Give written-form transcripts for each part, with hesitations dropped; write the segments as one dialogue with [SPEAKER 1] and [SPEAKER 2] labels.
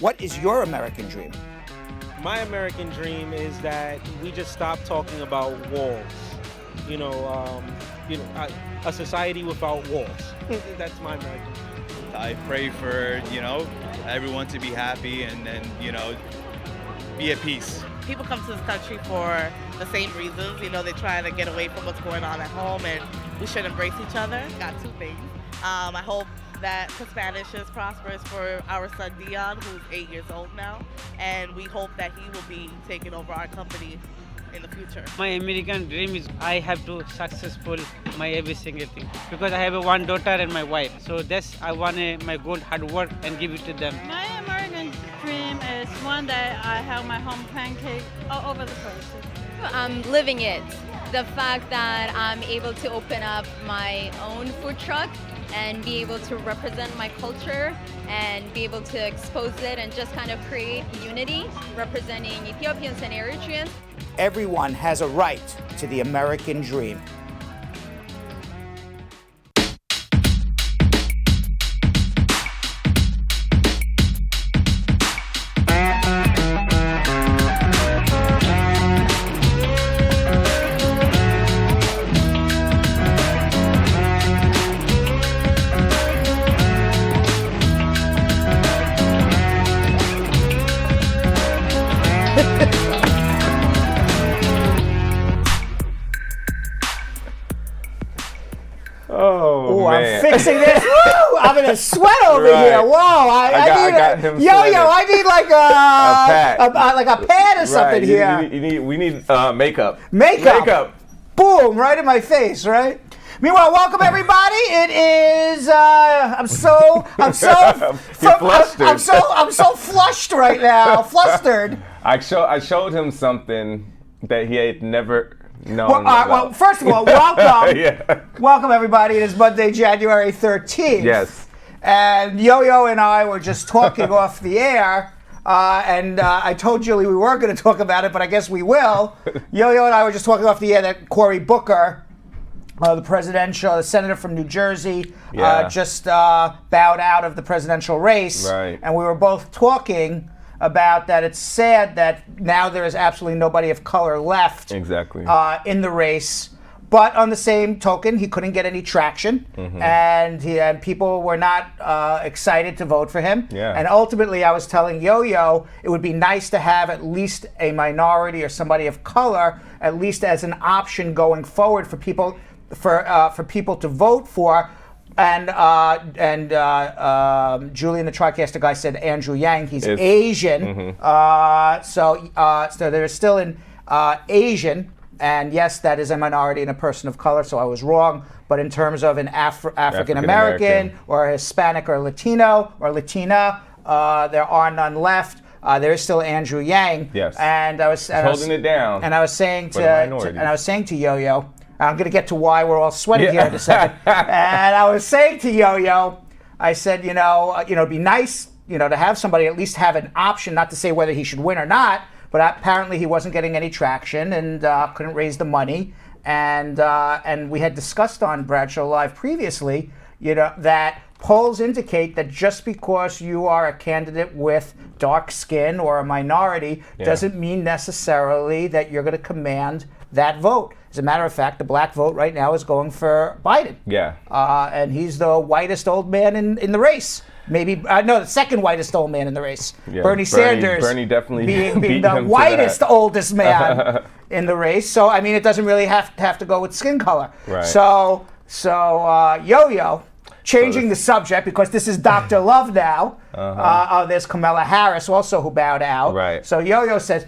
[SPEAKER 1] What is your American dream?
[SPEAKER 2] My American dream is that we just stop talking about walls. A society without walls. That's my American dream.
[SPEAKER 3] I pray for, everyone to be happy and be at peace.
[SPEAKER 4] People come to this country for the same reasons. They're trying to get away from what's going on at home, and we should embrace each other. Got two things. I hope that Spanish is prosperous for our son Dion, who's 8 years old now, and we hope that he will be taking over our company in the future.
[SPEAKER 5] My American dream is I have to successful my every single thing because I have one daughter and my wife. So that's I want my good hard work and give it to them.
[SPEAKER 6] My American dream is one day I have my home pancake all over the place.
[SPEAKER 7] I'm living it. The fact that I'm able to open up my own food truck and be able to represent my culture and be able to expose it and just kind of create unity representing Ethiopians and Eritreans.
[SPEAKER 1] Everyone has a right to the American dream.
[SPEAKER 8] Oh,
[SPEAKER 1] I'm fixing this. Woo! I'm in a sweat over here. Whoa! I
[SPEAKER 8] got him
[SPEAKER 1] I need like a pad or something here.
[SPEAKER 8] We need makeup.
[SPEAKER 1] Makeup. Boom! Right in my face. Right. Meanwhile, welcome everybody. It is. I'm so flushed right now. Flustered.
[SPEAKER 8] I showed him something that he had never known.
[SPEAKER 1] Well, first of all, welcome.
[SPEAKER 8] Yeah.
[SPEAKER 1] Welcome everybody. It is Monday, January 13th.
[SPEAKER 8] Yes.
[SPEAKER 1] And Yo-Yo and I were just talking off the air. And I told Julie we weren't going to talk about it, but I guess we will. Yo-Yo and I were just talking off the air that Cory Booker, the senator from New Jersey, just bowed out of the presidential race.
[SPEAKER 8] Right.
[SPEAKER 1] And we were both talking about that. It's sad that now there is absolutely nobody of color left
[SPEAKER 8] exactly
[SPEAKER 1] in the race. But on the same token, he couldn't get any traction, and people were not excited to vote for him.
[SPEAKER 8] Yeah.
[SPEAKER 1] And ultimately, I was telling Yo-Yo it would be nice to have at least a minority or somebody of color, at least as an option going forward for people to vote for. And Julie in the TriCaster guy said Andrew Yang. He's Asian, so they're still in Asian. And yes, that is a minority and a person of color, so I was wrong. But in terms of an African American or Hispanic or Latino or Latina, there are none left. There is still Andrew Yang.
[SPEAKER 8] Yes.
[SPEAKER 1] And I was
[SPEAKER 8] holding it down.
[SPEAKER 1] And I was saying to Yo-Yo, I'm going to get to why we're all sweating here in a second. And I was saying to Yo-Yo, I said, it'd be nice, to have somebody at least have an option, not to say whether he should win or not. But apparently he wasn't getting any traction and couldn't raise the money. And we had discussed on Bradshaw Live previously, that polls indicate that just because you are a candidate with dark skin or a minority doesn't mean necessarily that you're going to command that vote. As a matter of fact, the black vote right now is going for Biden.
[SPEAKER 8] Yeah.
[SPEAKER 1] And he's the whitest old man in the race. Maybe the second whitest old man in the race.
[SPEAKER 8] Yeah,
[SPEAKER 1] Bernie Sanders
[SPEAKER 8] Bernie definitely
[SPEAKER 1] being the whitest oldest man in the race. So I mean, it doesn't really have to go with skin color.
[SPEAKER 8] Right.
[SPEAKER 1] So Yo-Yo, changing the subject because this is Dr. Love now. There's Kamala Harris also who bowed out.
[SPEAKER 8] Right.
[SPEAKER 1] So Yo-Yo says,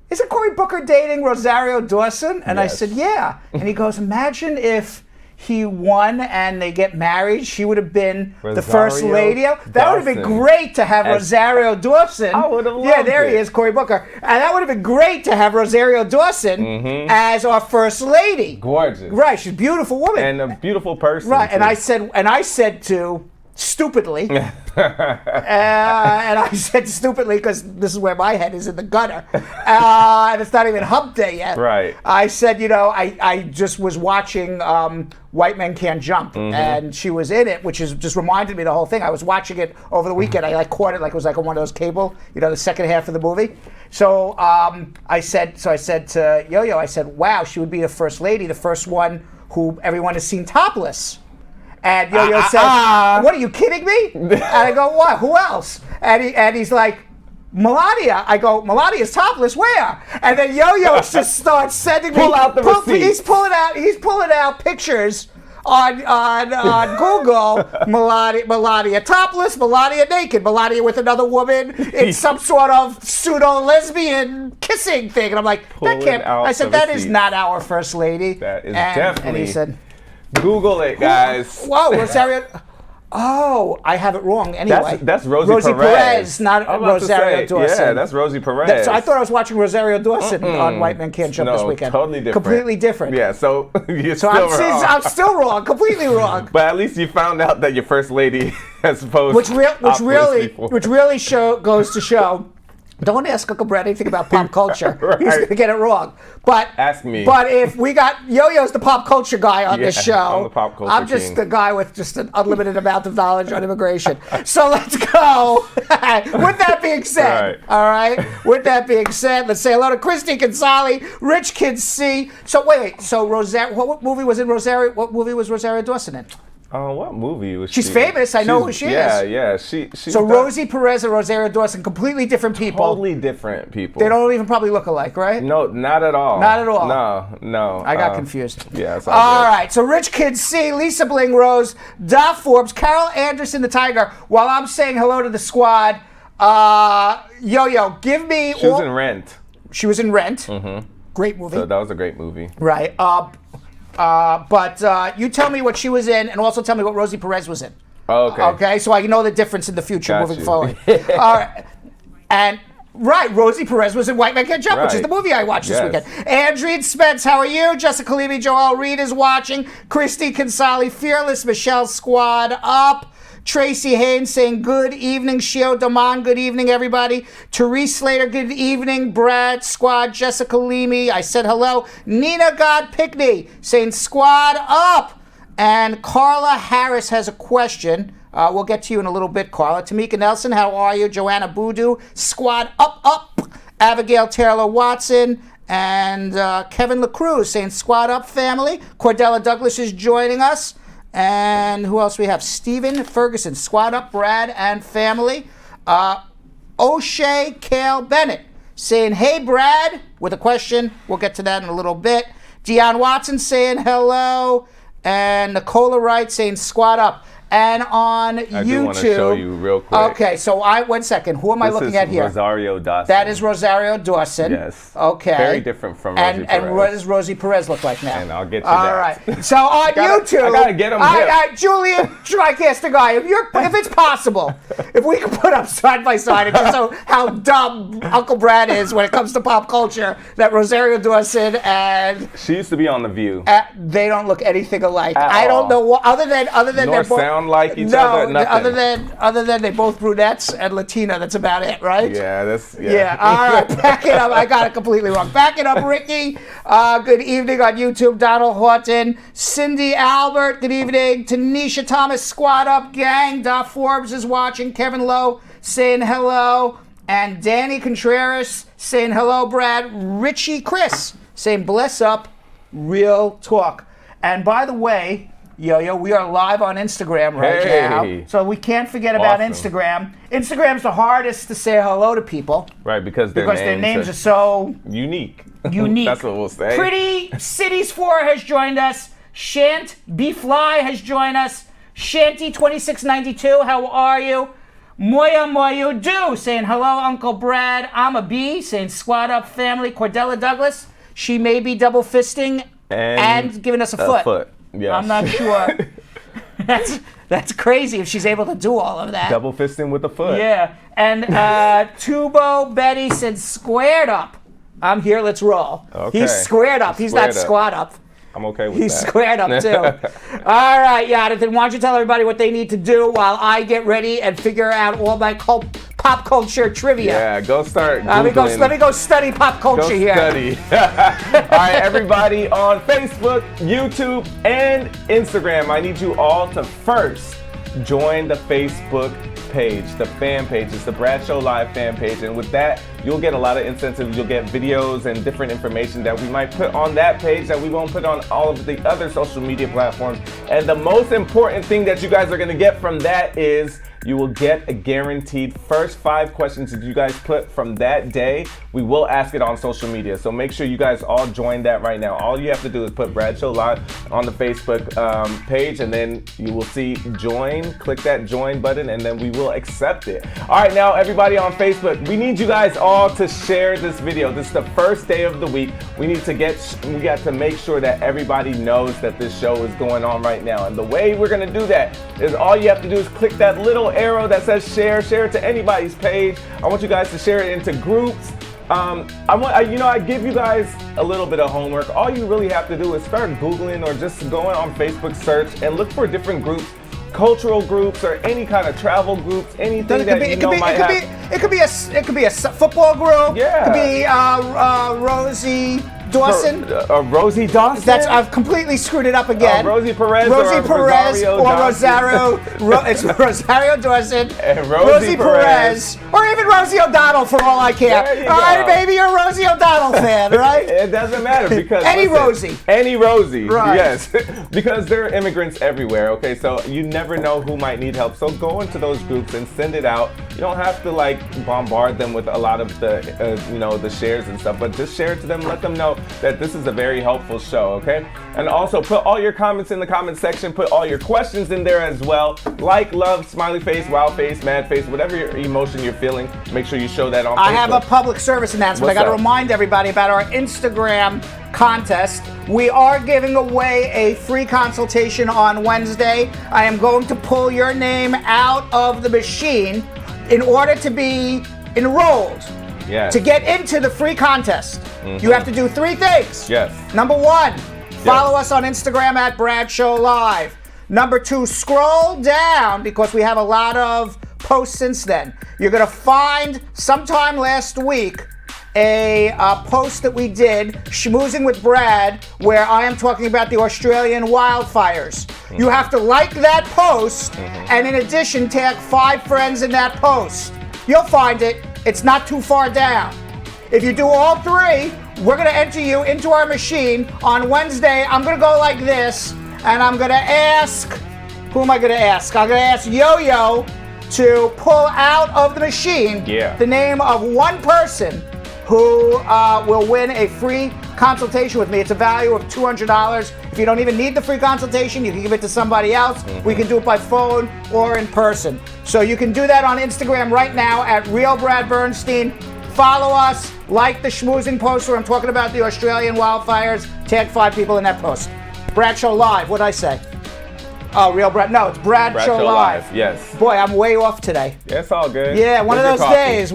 [SPEAKER 1] "Isn't Cory Booker dating Rosario Dawson?" And
[SPEAKER 8] Yes.
[SPEAKER 1] I said, "Yeah." And he goes, "Imagine if he won and they get married, she would have been the first lady." That would have been great to have Rosario Dawson.
[SPEAKER 8] I would have loved
[SPEAKER 1] Yeah, there
[SPEAKER 8] it.
[SPEAKER 1] he is, Cory Booker. And that would have been great to have Rosario Dawson as our first lady.
[SPEAKER 8] Gorgeous.
[SPEAKER 1] Right, she's a beautiful woman.
[SPEAKER 8] And a beautiful person.
[SPEAKER 1] Right,
[SPEAKER 8] too.
[SPEAKER 1] and I said to stupidly. And I said stupidly because this is where my head is, in the gutter. And it's not even hump day yet.
[SPEAKER 8] Right.
[SPEAKER 1] I said, I just was watching White Men Can't Jump, and she was in it, which is just reminded me of the whole thing. I was watching it over the weekend. I caught it like it was like on one of those cable, the second half of the movie. So I said to Yo-Yo, I said, wow, she would be the first lady, the first one who everyone has seen topless. And Yo-Yo said, what, are you kidding me? And I go, what? Who else? And he's like, Melania. I go, Melania's topless, where? And then Yo-Yo just starts sending me.
[SPEAKER 8] Pull out the receipts.
[SPEAKER 1] He's pulling out pictures on Google. Melania topless, Melania naked, Melania with another woman in some sort of pseudo-lesbian kissing thing. And I'm like, that can't. I said, that is not our first lady.
[SPEAKER 8] That is definitely.
[SPEAKER 1] And he said,
[SPEAKER 8] Google it, guys.
[SPEAKER 1] Whoa, Rosario. Oh, I have it wrong anyway.
[SPEAKER 8] That's Rosie
[SPEAKER 1] Perez, not Rosario Dawson.
[SPEAKER 8] Yeah, that's Rosie Perez.
[SPEAKER 1] So I thought I was watching Rosario Dawson on White Men Can't Jump this weekend.
[SPEAKER 8] Totally different.
[SPEAKER 1] Completely different.
[SPEAKER 8] Yeah, so you're still wrong.
[SPEAKER 1] I'm still wrong, completely wrong.
[SPEAKER 8] But at least you found out that your first lady has posed
[SPEAKER 1] which really goes to show. Don't ask Uncle Brett anything about pop culture.
[SPEAKER 8] Right.
[SPEAKER 1] He's going to get it wrong. But
[SPEAKER 8] ask me.
[SPEAKER 1] But if we got Yo-Yo's the pop culture guy on this show,
[SPEAKER 8] I'm the pop culture
[SPEAKER 1] I'm just
[SPEAKER 8] king.
[SPEAKER 1] the guy with just an unlimited amount of knowledge on immigration. So let's go. With that being said, all right. With that being said, let's say hello to Christy Gonzalez, Rich Kid C. So wait. So Rosario, what movie was Rosario Dawson in?
[SPEAKER 8] What movie was she?
[SPEAKER 1] She's famous. I know who she is.
[SPEAKER 8] Yeah.
[SPEAKER 1] So Rosie Perez and Rosario Dawson, completely different people.
[SPEAKER 8] Totally different people.
[SPEAKER 1] They don't even probably look alike, right?
[SPEAKER 8] No, not at all.
[SPEAKER 1] Not at all.
[SPEAKER 8] No.
[SPEAKER 1] I got confused.
[SPEAKER 8] Yeah. It's
[SPEAKER 1] all right. So Rich Kid C, Lisa Bling Rose, Da Forbes, Carol Anderson, the Tiger. While I'm saying hello to the squad, Yo-Yo, give me.
[SPEAKER 8] She was in Rent.
[SPEAKER 1] She was in Rent. Mm-hmm. Great movie.
[SPEAKER 8] So that was a great movie.
[SPEAKER 1] Right. But you tell me what she was in, and also tell me what Rosie Perez was in.
[SPEAKER 8] Okay.
[SPEAKER 1] Okay, so I know the difference in the future moving forward. All right. And Rosie Perez was in White Man Can't Jump, which is the movie I watched this weekend. Andrew Spence, how are you? Jessica Levy, Joel Reed is watching. Christy Consali, Fearless, Michelle Squad up. Tracy Haynes saying good evening. Shio Daman, good evening, everybody. Therese Slater, good evening. Brad Squad, Jessica Leamy, I said hello. Nina God Pickney saying squad up. And Carla Harris has a question. We'll get to you in a little bit, Carla. Tamika Nelson, how are you? Joanna Boudou, squad up. Abigail Taylor Watson. And Kevin LaCruz saying squad up, family. Cordella Douglas is joining us. And who else we have? Stephen Ferguson, squad up, Brad and family. O'Shea Kale Bennett saying, hey, Brad, with a question. We'll get to that in a little bit. Deion Watson saying hello. And Nicola Wright saying squad up. And on YouTube.
[SPEAKER 8] I do want to show you real quick.
[SPEAKER 1] Okay, so 1 second. Who am I looking at here?
[SPEAKER 8] Rosario Dawson.
[SPEAKER 1] That is Rosario Dawson.
[SPEAKER 8] Yes.
[SPEAKER 1] Okay.
[SPEAKER 8] Very different from Rosie Perez.
[SPEAKER 1] And what does Rosie Perez look like now?
[SPEAKER 8] And I'll get you
[SPEAKER 1] All
[SPEAKER 8] that.
[SPEAKER 1] right. So on YouTube.
[SPEAKER 8] I gotta get them
[SPEAKER 1] Julian TriCaster guy, if it's possible, if we could put up side by side and just show how dumb Uncle Brad is when it comes to pop culture, that Rosario Dawson and
[SPEAKER 8] she used to be on The View.
[SPEAKER 1] They don't look anything alike.
[SPEAKER 8] I
[SPEAKER 1] don't know what other than
[SPEAKER 8] Nor
[SPEAKER 1] they're both
[SPEAKER 8] sound like each other. Nothing.
[SPEAKER 1] Other than they both brunettes and Latina, that's about it, right?
[SPEAKER 8] Yeah.
[SPEAKER 1] All right, back it up. I got it completely wrong. Back it up, Ricky. Good evening on YouTube. Donald Horton, Cindy Albert. Good evening. Tanisha Thomas, squad up, gang. Da Forbes is watching. Kevin Lowe saying hello, and Danny Contreras saying hello. Brad Richie Chris saying bless up. Real talk. And by the way, Yo-Yo, we are live on Instagram right now. So we can't forget about Instagram. Instagram's the hardest to say hello to people.
[SPEAKER 8] Right, because their
[SPEAKER 1] names are so
[SPEAKER 8] unique.
[SPEAKER 1] That's
[SPEAKER 8] what we'll say.
[SPEAKER 1] Pretty Cities 4 has joined us. Shant B Fly has joined us. Shanty 2692, how are you? Moya Do saying hello, Uncle Brad. I'm a B saying squad up, family. Cordella Douglas, she may be double fisting and giving us a foot.
[SPEAKER 8] Yeah.
[SPEAKER 1] I'm not sure. That's crazy if she's able to do all of that.
[SPEAKER 8] Double fisting with a foot.
[SPEAKER 1] Yeah. And Tubo Betty said squared up. I'm here, let's roll.
[SPEAKER 8] Okay.
[SPEAKER 1] He's squared up. He's not squat up.
[SPEAKER 8] I'm okay with
[SPEAKER 1] He's
[SPEAKER 8] that.
[SPEAKER 1] squared up too. All right, Yonathan, why don't you tell everybody what they need to do while I get ready and figure out all my pop culture trivia.
[SPEAKER 8] Yeah, go start
[SPEAKER 1] Googling. Let me go study pop culture here.
[SPEAKER 8] Study. All right, everybody on Facebook, YouTube, and Instagram, I need you all to first join the Facebook page, the fan page. It's the Brad Show Live fan page, and with that, you'll get a lot of incentives. You'll get videos and different information that we might put on that page that we won't put on all of the other social media platforms. And the most important thing that you guys are going to get from that is you will get a guaranteed first 5 questions that you guys put from that day. We will ask it on social media. So make sure you guys all join that right now. All you have to do is put Brad Show Live on the Facebook page, and then you will see join. Click that join button, and then we will accept it. All right, now everybody on Facebook, we need you guys all to share this video. This is the first day of the week. We got to make sure that everybody knows that this show is going on right now. And the way we're gonna do that is all you have to do is click that little arrow that says share it to anybody's page. I want you guys to share it into groups. I give you guys a little bit of homework. All you really have to do is start Googling or just going on Facebook search and look for different groups, cultural groups or any kind of travel groups, anything that you know might have.
[SPEAKER 1] It could be a football group.
[SPEAKER 8] Yeah.
[SPEAKER 1] It could be Rosie Dawson.
[SPEAKER 8] Rosie Dawson?
[SPEAKER 1] I've completely screwed it up again.
[SPEAKER 8] Rosie Perez
[SPEAKER 1] Rosario. It's Rosario Dawson.
[SPEAKER 8] And
[SPEAKER 1] Rosie Perez. Or even Rosie O'Donnell for all I care. All right, baby, you're a Rosie O'Donnell fan, right?
[SPEAKER 8] It doesn't matter because
[SPEAKER 1] Any Rosie,
[SPEAKER 8] right? Yes, because there are immigrants everywhere. Okay, so you never know who might need help. So go into those groups and send it out. You don't have to bombard them with a lot of the shares and stuff, but just share it to them. Let them know that this is a very helpful show. Okay, and also put all your comments in the comment section. Put all your questions in there as well. Like, love, smiley face, wild face, mad face, whatever your emotion you're feeling. Make sure you show that on Facebook.
[SPEAKER 1] I have a public service announcement. I got to remind everybody about our Instagram contest. We are giving away a free consultation on Wednesday. I am going to pull your name out of the machine in order to be enrolled.
[SPEAKER 8] Yes.
[SPEAKER 1] To get into the free contest, you have to do 3 things.
[SPEAKER 8] Yes.
[SPEAKER 1] Number 1, follow us on Instagram at Brad Show Live. Number 2, scroll down because we have a lot of posts since then. You're going to find sometime last week a post that we did, Schmoozing with Brad, where I am talking about the Australian wildfires. You have to like that post and in addition tag 5 friends in that post. You'll find it. It's not too far down. If you do all 3, we're going to enter you into our machine. On Wednesday, I'm going to go like this, and I'm going to ask, who am I going to ask? I'm going to ask Yo-Yo to pull out of the machine the name of one person who will win a free consultation with me. It's a value of $200. If you don't even need the free consultation, you can give it to somebody else. We can do it by phone or in person. So you can do that on Instagram right now at Real Brad Bernstein. Follow us, like the schmoozing post where I'm talking about the Australian wildfires. Tag 5 people in that post. Brad Show Live, what'd I say? Oh, Real Brad. No, it's Brad Show Live.
[SPEAKER 8] Yes.
[SPEAKER 1] Boy, I'm way off today.
[SPEAKER 8] Yeah, it's all good.
[SPEAKER 1] Yeah, one of those days.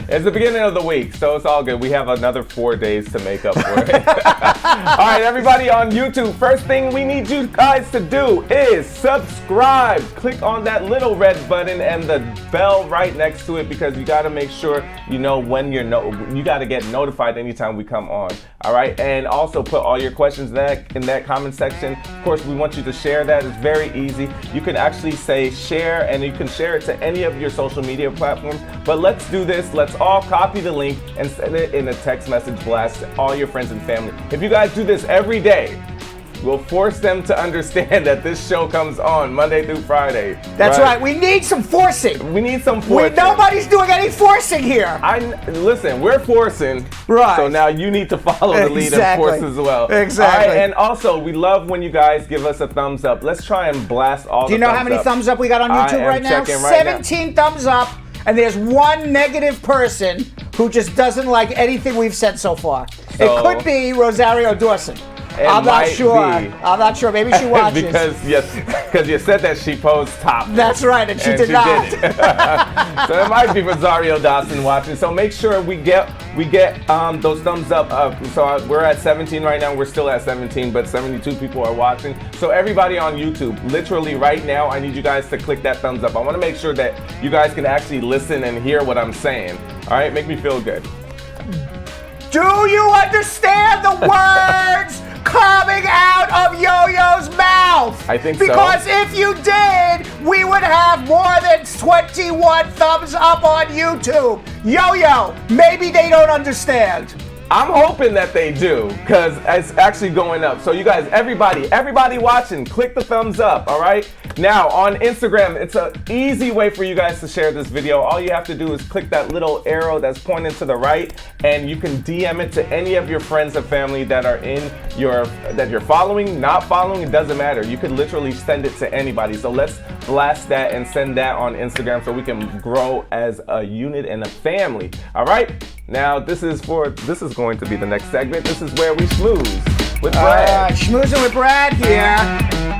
[SPEAKER 8] It's the beginning of the week, so it's all good. We have another 4 days to make up for it. All right, everybody on YouTube, first thing we need you guys to do is subscribe. Click on that little red button and the bell right next to it because you got to make sure you know when you got to get notified anytime we come on. All right, and also put all your questions in that comment section. Of course, we want you to share that. It's very easy. You can actually say share and you can share it to any of your social media platforms. But let's do this. Let's all copy the link and send it in a text message blast to all your friends and family. If you guys do this every day, we'll force them to understand that this show comes on Monday through Friday.
[SPEAKER 1] That's right. We need some forcing.
[SPEAKER 8] We need some forcing.
[SPEAKER 1] Nobody's doing any forcing here.
[SPEAKER 8] Listen, we're forcing.
[SPEAKER 1] Right.
[SPEAKER 8] So now you need to follow the lead and force as well.
[SPEAKER 1] Exactly.
[SPEAKER 8] All right, and also, we love when you guys give us a thumbs up. Let's try and blast all the thumbs up.
[SPEAKER 1] Do you know how many thumbs up we got on YouTube right now? 17 thumbs up, and there's 1 negative person who just doesn't like anything we've said so far. It could be Rosario Dawson. I'm not sure. I'm not sure. Maybe she watches.
[SPEAKER 8] because you said that she posed topless.
[SPEAKER 1] That's right, and she did not.
[SPEAKER 8] Didn't. So it might be Rosario Dawson watching. So make sure we get those thumbs up. So we're at 17 right now. We're still at 17, but 72 people are watching. So everybody on YouTube, literally right now, I need you guys to click that thumbs up. I want to make sure that you guys can actually listen and hear what I'm saying. All right, make me feel good.
[SPEAKER 1] Do you understand the words coming out of Yo-Yo's mouth?
[SPEAKER 8] I think
[SPEAKER 1] because
[SPEAKER 8] so.
[SPEAKER 1] If you did, we would have more than 21 thumbs up on YouTube. Yo-Yo, maybe they don't understand.
[SPEAKER 8] I'm hoping that they do, because it's actually going up. So you guys, everybody watching, click the thumbs up, all right? Now, on Instagram, it's an easy way for you guys to share this video. All you have to do is click that little arrow that's pointing to the right, and you can DM it to any of your friends and family that are that you're following, not following, it doesn't matter. You could literally send it to anybody. So let's blast that and send that on Instagram so we can grow as a unit and a family, all right? Now, this is going to be the next segment. This is where we schmooze with Brad.
[SPEAKER 1] Schmoozing with Brad here.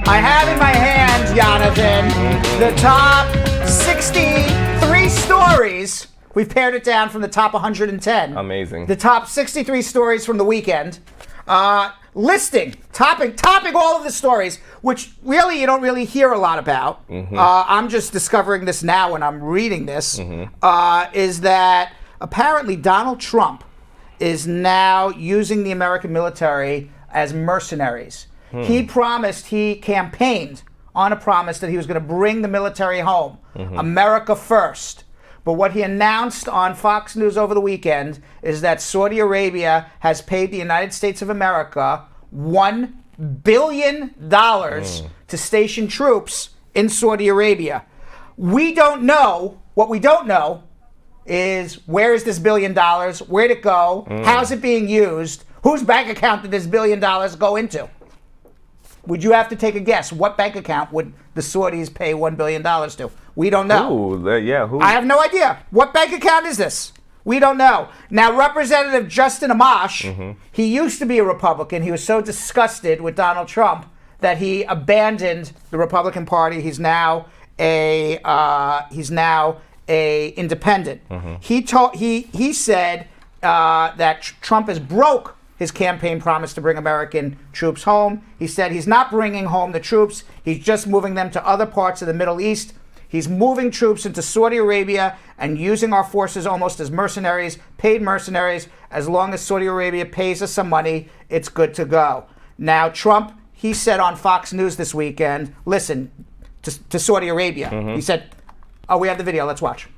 [SPEAKER 1] I have in my hands, Yonathan, the top 63 stories. We've pared it down from the top 110.
[SPEAKER 8] Amazing.
[SPEAKER 1] The top 63 stories from the weekend. Topping all of the stories, which really you don't really hear a lot about. I'm just discovering this now when I'm reading this, is that apparently Donald Trump is now using the American military as mercenaries. He campaigned on a promise that he was going to bring the military home, America first. But what he announced on Fox News over the weekend is that Saudi Arabia has paid the United States of America $1 billion to station troops in Saudi Arabia. We don't know. What we don't know is, where is this $1 billion? Where'd it go? How's it being used? Whose bank account did this $1 billion go into? Would you have to take a guess? What bank account would the Saudis pay $1 billion to? We don't know.
[SPEAKER 8] Who?
[SPEAKER 1] I have no idea. What bank account is this? We don't know. Now, Representative Justin Amash, he used to be a Republican. He was so disgusted with Donald Trump that he abandoned the Republican Party. He's now a independent. He said that Trump is broke his campaign promise to bring American troops home. He said he's not bringing home the troops. He's just moving them to other parts of the Middle East. He's moving troops into Saudi Arabia and using our forces almost as mercenaries, paid mercenaries. As long as Saudi Arabia pays us some money, it's good to go. Now, Trump, he said on Fox News this weekend, listen, to Saudi Arabia. He said, we have the video, let's watch.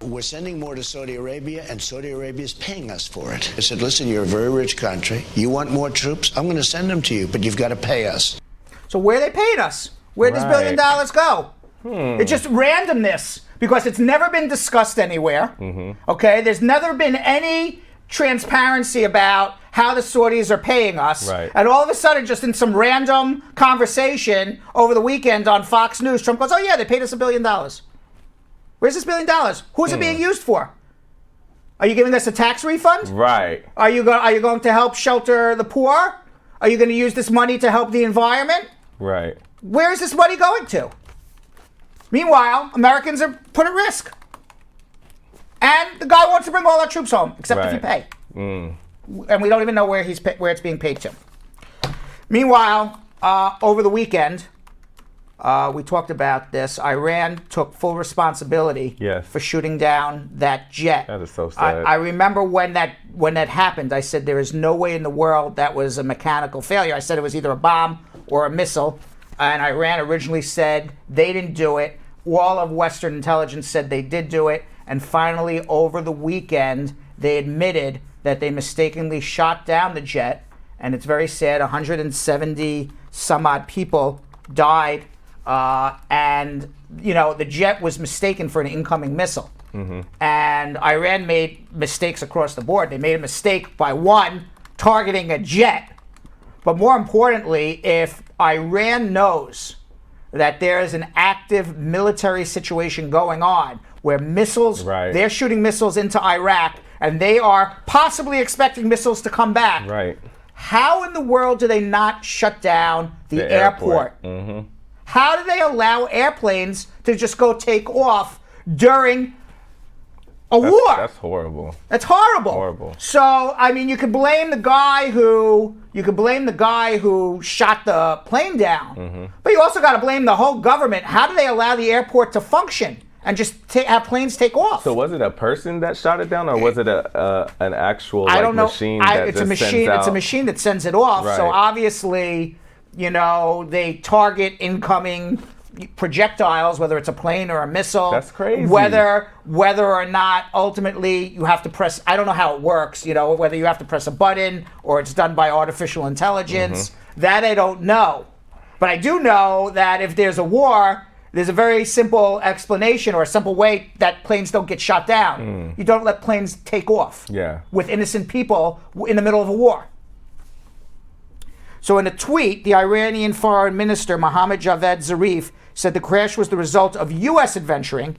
[SPEAKER 9] We're sending more to Saudi Arabia, and Saudi Arabia is paying us for it. I said, listen, you're a very rich country. You want more troops? I'm going to send them to you, but you've got to pay us.
[SPEAKER 1] So where are they paying us? Where'd this $1 billion go? It's just randomness, because it's never been discussed anywhere. Okay, there's never been any transparency about how the Saudis are paying us. And all of a sudden, just in some random conversation over the weekend on Fox News, Trump goes, oh yeah, they paid us $1 billion. Where's this $1 billion? Who's it being used for? Are you giving us a tax refund? Are you going to help shelter the poor? Are you going to use this money to help the environment? Where is this money going to? Meanwhile, Americans are put at risk. And the guy wants to bring all our troops home, except if you pay. And we don't even know where it's being paid to. Meanwhile, over the weekend, we talked about this. Iran took full responsibility for shooting down that jet.
[SPEAKER 8] That is so sad.
[SPEAKER 1] I remember when that happened, I said there is no way in the world that was a mechanical failure. I said it was either a bomb or a missile. And Iran originally said they didn't do it. All of Western intelligence said they did do it. And finally, over the weekend, they admitted that they mistakenly shot down the jet. And it's very sad. 170 some odd people died. And, the jet was mistaken for an incoming missile. And Iran made mistakes across the board. They made a mistake by, one, targeting a jet. But more importantly, if Iran knows that there is an active military situation going on where missiles, they're shooting missiles into Iraq, and they are possibly expecting missiles to come back. How in the world do they not shut down the airport?
[SPEAKER 8] Mm-hmm.
[SPEAKER 1] How do they allow airplanes to just go take off during a war?
[SPEAKER 8] That's horrible.
[SPEAKER 1] That's horrible.
[SPEAKER 8] Horrible.
[SPEAKER 1] So, I mean, you could blame the guy who shot the plane down, but you also got to blame the whole government. How do they allow the airport to function and just have planes take off?
[SPEAKER 8] So was it a person that shot it down, or was it an actual machine?
[SPEAKER 1] It's a machine. It's a machine that sends it off.
[SPEAKER 8] Right.
[SPEAKER 1] So obviously, they target incoming projectiles, whether it's a plane or a missile.
[SPEAKER 8] That's crazy.
[SPEAKER 1] Whether or not ultimately you have to press, I don't know how it works, whether you have to press a button or it's done by artificial intelligence. That I don't know. But I do know that if there's a war, there's a very simple explanation or a simple way that planes don't get shot down. You don't let planes take off with innocent people in the middle of a war. So in a tweet, the Iranian Foreign Minister Mohammad Javad Zarif said the crash was the result of U.S. adventuring.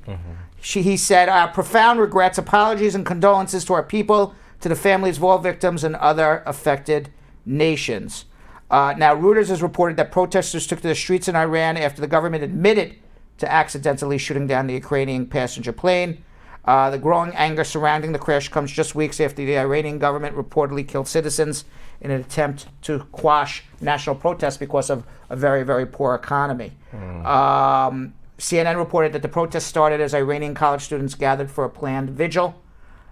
[SPEAKER 1] He said, "Our profound regrets, apologies, and condolences to our people, to the families of all victims and other affected nations." Now, Reuters has reported that protesters took to the streets in Iran after the government admitted to accidentally shooting down the Ukrainian passenger plane. The growing anger surrounding the crash comes just weeks after the Iranian government reportedly killed citizens in an attempt to quash national protests because of a very, very poor economy. CNN reported that the protests started as Iranian college students gathered for a planned vigil.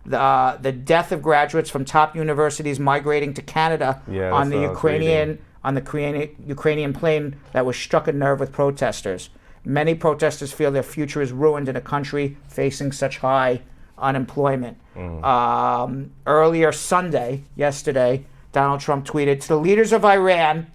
[SPEAKER 1] The death of graduates from top universities migrating to Canada on the Ukrainian plane that was struck a nerve with protesters. Many protesters feel their future is ruined in a country facing such high unemployment. Earlier yesterday, Donald Trump tweeted, "To the leaders of Iran,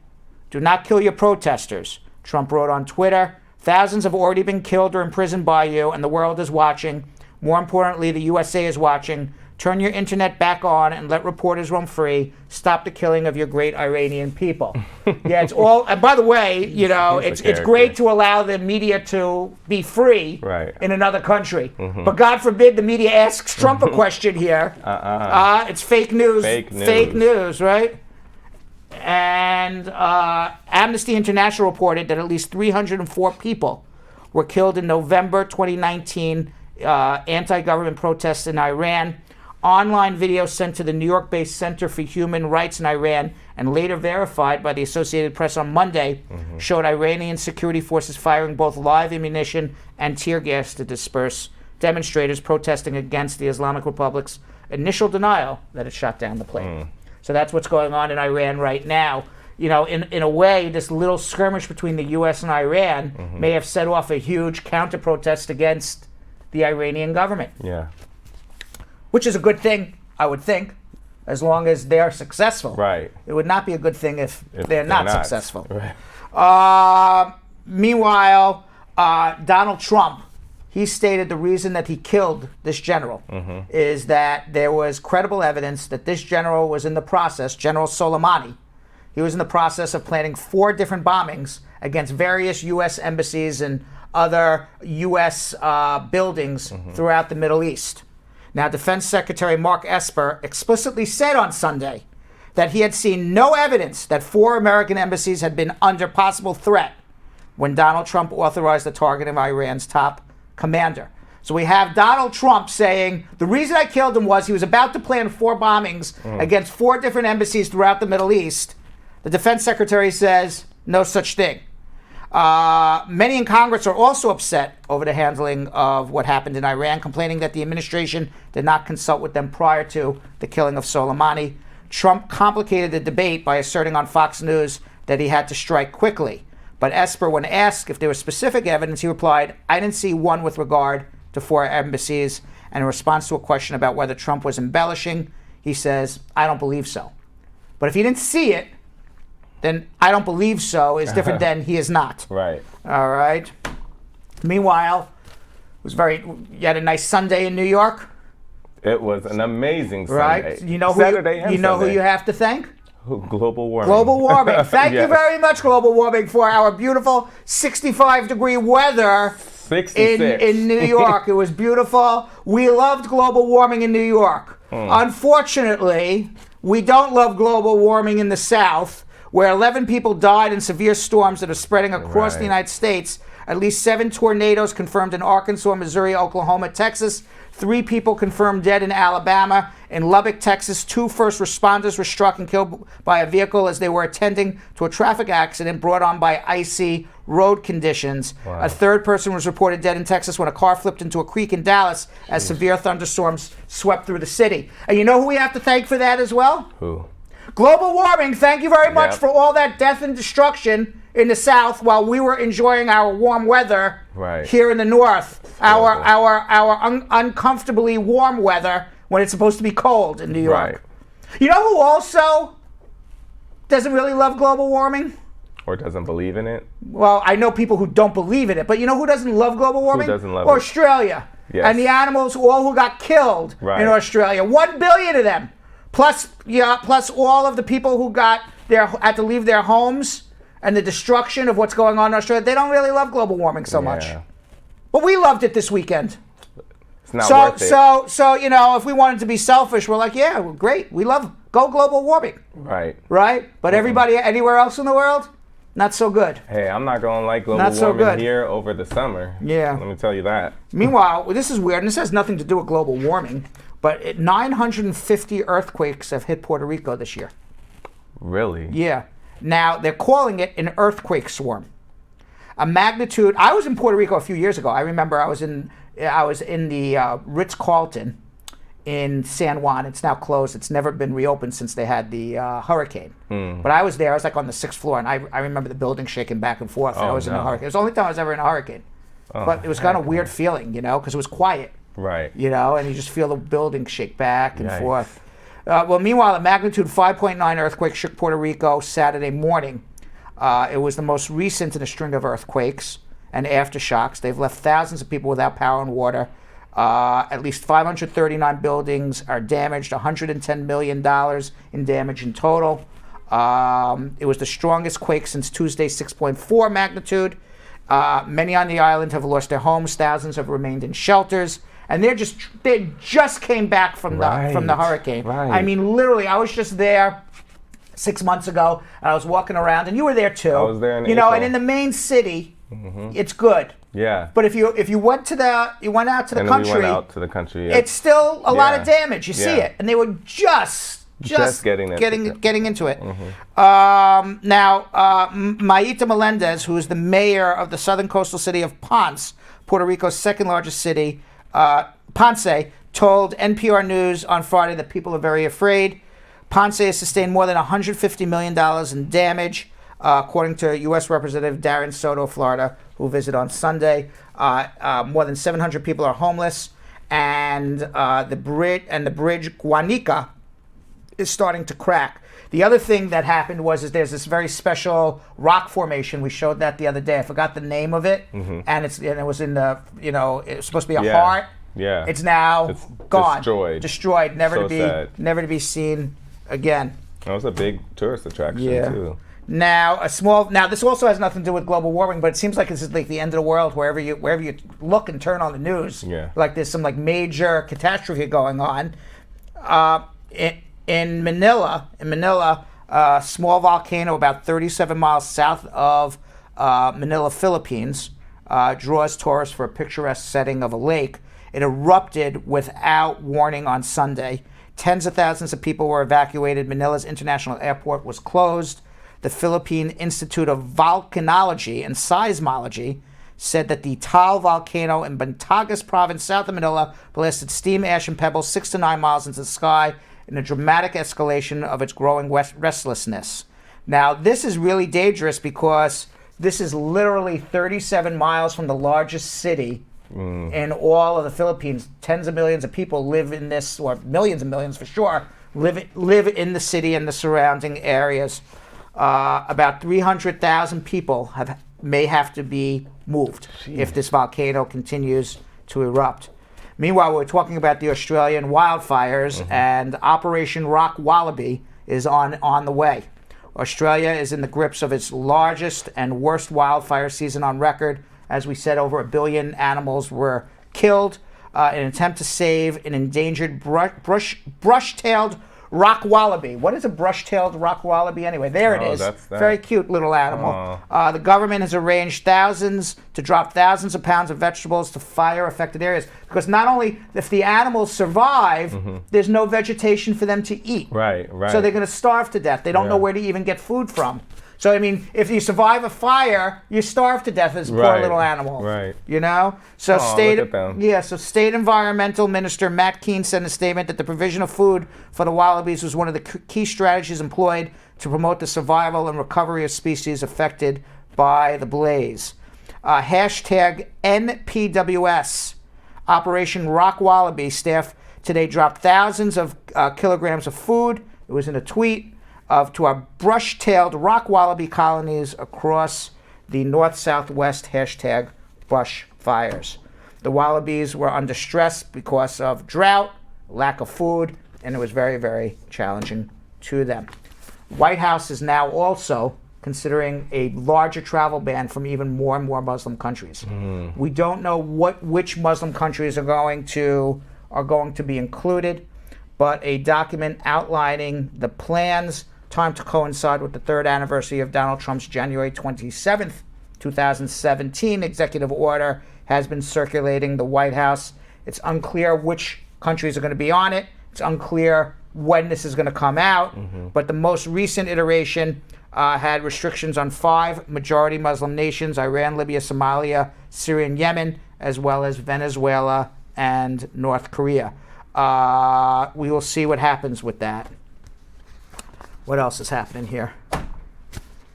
[SPEAKER 1] do not kill your protesters." Trump wrote on Twitter, "Thousands have already been killed or imprisoned by you, and the world is watching. More importantly, the USA is watching. Turn your internet back on and let reporters roam free. Stop the killing of your great Iranian people." It's all. And by the way, it's great to allow the media to be free in another country. But God forbid the media asks Trump a question here. It's fake news. Fake news, right? And Amnesty International reported that at least 304 people were killed in November 2019 anti-government protests in Iran. Online video sent to the New York-based Center for Human Rights in Iran and later verified by the Associated Press on Monday showed Iranian security forces firing both live ammunition and tear gas to disperse demonstrators protesting against the Islamic Republic's initial denial that it shot down the plane. So that's what's going on in Iran right now. In a way, this little skirmish between the U.S. and Iran may have set off a huge counter-protest against the Iranian government. Which is a good thing, I would think, as long as they're successful. Right. It would not be a good thing if they're not successful. Right. Meanwhile, Donald Trump, he stated the reason that he killed this general is that there was credible evidence that this general was in the process, General Soleimani, he was in the process of planning 4 different bombings against various U.S. embassies and other U.S. Buildings throughout the Middle East. Now, Defense Secretary Mark Esper explicitly said on Sunday that he had seen no evidence that 4 American embassies had been under possible threat when Donald Trump authorized the targeting of Iran's top commander. So we have Donald Trump saying, the reason I killed him was he was about to plan 4 bombings against 4 different embassies throughout the Middle East. The Defense Secretary says, no such thing. Many in Congress are also upset over the handling of what happened in Iran, complaining that the administration did not consult with them prior to the killing of Soleimani. Trump complicated the debate by asserting on Fox News that he had to strike quickly. But Esper, when asked if there was specific evidence, he replied, "I didn't see one with regard to 4 embassies." And in response to a question about whether Trump was embellishing, he says, "I don't believe so." But if he didn't see it, then "I don't believe so" is different than "he is not." Right. All right. Meanwhile, you had a nice Sunday in New York.
[SPEAKER 8] It was an amazing Sunday.
[SPEAKER 1] Right. You know who you have to thank?
[SPEAKER 8] Global warming.
[SPEAKER 1] Global warming. Thank you very much, global warming, for our beautiful 65-degree weather
[SPEAKER 8] 66.
[SPEAKER 1] in New York. It was beautiful. We loved global warming in New York. Unfortunately, we don't love global warming in the South, where 11 people died in severe storms that are spreading across the United States. At least 7 tornadoes confirmed in Arkansas, Missouri, Oklahoma, Texas. 3 people confirmed dead in Alabama. In Lubbock, Texas, 2 first responders were struck and killed by a vehicle as they were attending to a traffic accident brought on by icy road conditions.
[SPEAKER 8] Wow.
[SPEAKER 1] A 3rd person was reported dead in Texas when a car flipped into a creek in Dallas as severe thunderstorms swept through the city. And you know who we have to thank for that as well?
[SPEAKER 8] Who?
[SPEAKER 1] Global warming. Thank you very much
[SPEAKER 8] Yep.
[SPEAKER 1] for all that death and destruction in the South while we were enjoying our warm weather here in the North. Our uncomfortably warm weather when it's supposed to be cold in New York.
[SPEAKER 8] Right.
[SPEAKER 1] You know who also doesn't really love global warming?
[SPEAKER 8] Or doesn't believe in it?
[SPEAKER 1] Well, I know people who don't believe in it, but you know who doesn't love global warming?
[SPEAKER 8] Who doesn't love it?
[SPEAKER 1] Australia.
[SPEAKER 8] Yes.
[SPEAKER 1] And the animals who got killed in Australia. 1 billion of them. Plus all of the people who had to leave their homes and the destruction of what's going on in Australia. They don't really love global warming so much. But we loved it this weekend.
[SPEAKER 8] It's not worth it.
[SPEAKER 1] So you know, if we wanted to be selfish, we're like, yeah, well, great. We love go global warming. Right? But everybody anywhere else in the world, not so good.
[SPEAKER 8] Hey, I'm not going to like global warming here over the summer.
[SPEAKER 1] Yeah.
[SPEAKER 8] Let me tell you that.
[SPEAKER 1] Meanwhile, this is weird, and this has nothing to do with global warming, but 950 earthquakes have hit Puerto Rico this year.
[SPEAKER 8] Really?
[SPEAKER 1] Yeah. Now, they're calling it an earthquake swarm. A magnitude... I was in Puerto Rico a few years ago. I remember I was in the Ritz-Carlton in San Juan. It's now closed. It's never been reopened since they had the hurricane. But I was there. I was like on the 6th floor, and I remember the building shaking back and forth. I was in a hurricane. It was the only time I was ever in a hurricane. But it was kind of weird feeling, you know, because it was quiet.
[SPEAKER 8] Right.
[SPEAKER 1] You know, and you just feel the building shake back and forth. Well, meanwhile, a magnitude 5.9 earthquake shook Puerto Rico Saturday morning. It was the most recent in a string of earthquakes and aftershocks. They've left thousands of people without power and water. At least 539 buildings are damaged, $110 million in damage in total. It was the strongest quake since Tuesday's 6.4 magnitude. Many on the island have lost their homes. Thousands have remained in shelters. And they just came back from the hurricane. I mean, literally, I was just there 6 months ago, and I was walking around, and you were there too. I
[SPEAKER 8] was there in
[SPEAKER 1] April.
[SPEAKER 8] and
[SPEAKER 1] in the main city, it's good.
[SPEAKER 8] Yeah.
[SPEAKER 1] But if you went out to the country,
[SPEAKER 8] we went out to the country.
[SPEAKER 1] It's still a lot of damage. You see it, and they were just getting into it. Now, Mayita Melendez, who is the mayor of the southern coastal city of Ponce, Puerto Rico's second largest city, Ponce, told NPR News on Friday that people are very afraid. Ponce has sustained more than $150 million in damage, according to U.S. Representative Darren Soto of Florida, who visited on Sunday. More than 700 people are homeless, and the bridge Guanica is starting to crack. The other thing that happened was there's this very special rock formation. We showed that the other day. I forgot the name of it, and it was in the it was supposed to be a heart.
[SPEAKER 8] Yeah.
[SPEAKER 1] It's now gone,
[SPEAKER 8] destroyed,
[SPEAKER 1] never
[SPEAKER 8] sad.
[SPEAKER 1] to be seen again.
[SPEAKER 8] That was a big tourist attraction too.
[SPEAKER 1] Now this also has nothing to do with global warming, but it seems like this is like the end of the world wherever you look and turn on the news.
[SPEAKER 8] Yeah.
[SPEAKER 1] Like there's some like major catastrophe going on. In Manila, a small volcano about 37 miles south of Manila, Philippines, draws tourists for a picturesque setting of a lake. It erupted without warning on Sunday. Tens of thousands of people were evacuated. Manila's international airport was closed. The Philippine Institute of Volcanology and Seismology said that the Taal volcano in Batangas province, south of Manila, blasted steam, ash, and pebbles 6 to 9 miles into the sky in a dramatic escalation of its growing restlessness. Now, this is really dangerous because this is literally 37 miles from the largest city in all of the Philippines. Tens of millions of people live in this, or millions and millions for sure, live in the city and the surrounding areas. About 300,000 people may have to be moved if this volcano continues to erupt. Meanwhile, we're talking about the Australian wildfires, and Operation Rock Wallaby is on the way. Australia is in the grips of its largest and worst wildfire season on record. As we said, over 1 billion animals were killed in an attempt to save an endangered brush-tailed rock wallaby. What is a brush-tailed rock wallaby anyway? There it is.
[SPEAKER 8] That's that.
[SPEAKER 1] Very cute little animal. The government has arranged to drop thousands of pounds of vegetables to fire-affected areas. Because not only if the animals survive, there's no vegetation for them to eat.
[SPEAKER 8] Right.
[SPEAKER 1] So they're going to starve to death. They don't know where to even get food from. So, I mean, if you survive a fire, you starve to death as a poor little animal.
[SPEAKER 8] Right.
[SPEAKER 1] You know? So,
[SPEAKER 8] look at them.
[SPEAKER 1] State Environmental Minister Matt Keene said in a statement that the provision of food for the wallabies was one of the key strategies employed to promote the survival and recovery of species affected by the blaze. Hashtag NPWS, Operation Rock Wallaby staff today dropped thousands of kilograms of food. It was in a tweet. To our brush-tailed rock wallaby colonies across the north-southwest hashtag bushfires. The wallabies were under stress because of drought, lack of food, and it was very, very challenging to them. White House is now also considering a larger travel ban from even more and more Muslim countries. We don't know which Muslim countries are going to be included, but a document outlining the plans timed to coincide with the third anniversary of Donald Trump's January 27th, 2017 executive order has been circulating the White House. It's unclear which countries are going to be on it. It's unclear when this is going to come out. But the most recent iteration had restrictions on 5 majority Muslim nations: Iran, Libya, Somalia, Syria, and Yemen, as well as Venezuela and North Korea. We will see what happens with that. What else is happening here?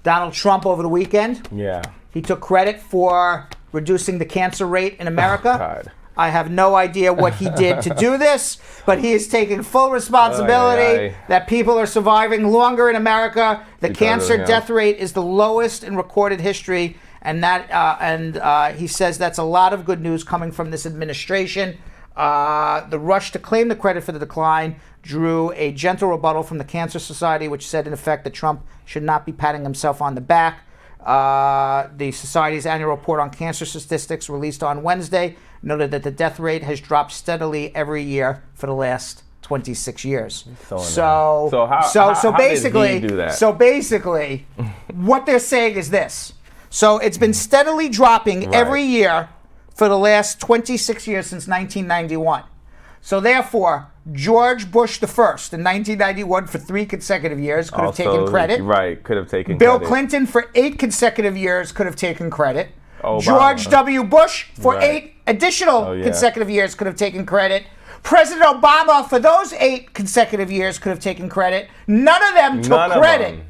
[SPEAKER 1] Donald Trump over the weekend.
[SPEAKER 8] Yeah.
[SPEAKER 1] He took credit for reducing the cancer rate in America.
[SPEAKER 8] Oh, God.
[SPEAKER 1] I have no idea what he did to do this, but he is taking full responsibility that people are surviving longer in America. The cancer death rate is the lowest in recorded history, and he says that's a lot of good news coming from this administration. The rush to claim the credit for the decline drew a gentle rebuttal from the Cancer Society, which said in effect that Trump should not be patting himself on the back. The Society's annual report on cancer statistics released on Wednesday noted that the death rate has dropped steadily every year for the last 26 years. So basically,
[SPEAKER 8] did he do that?
[SPEAKER 1] So basically, what they're saying is this. So it's been steadily dropping every year for the last 26 years since 1991. So therefore, George Bush the First in 1991 for 3 consecutive years could have taken credit.
[SPEAKER 8] Right, could have taken
[SPEAKER 1] Bill
[SPEAKER 8] credit.
[SPEAKER 1] Clinton for 8 consecutive years could have taken credit.
[SPEAKER 8] Obama.
[SPEAKER 1] George W. Bush for 8 additional consecutive years could have taken credit. President Obama for those 8 consecutive years could have taken credit. None of them took credit.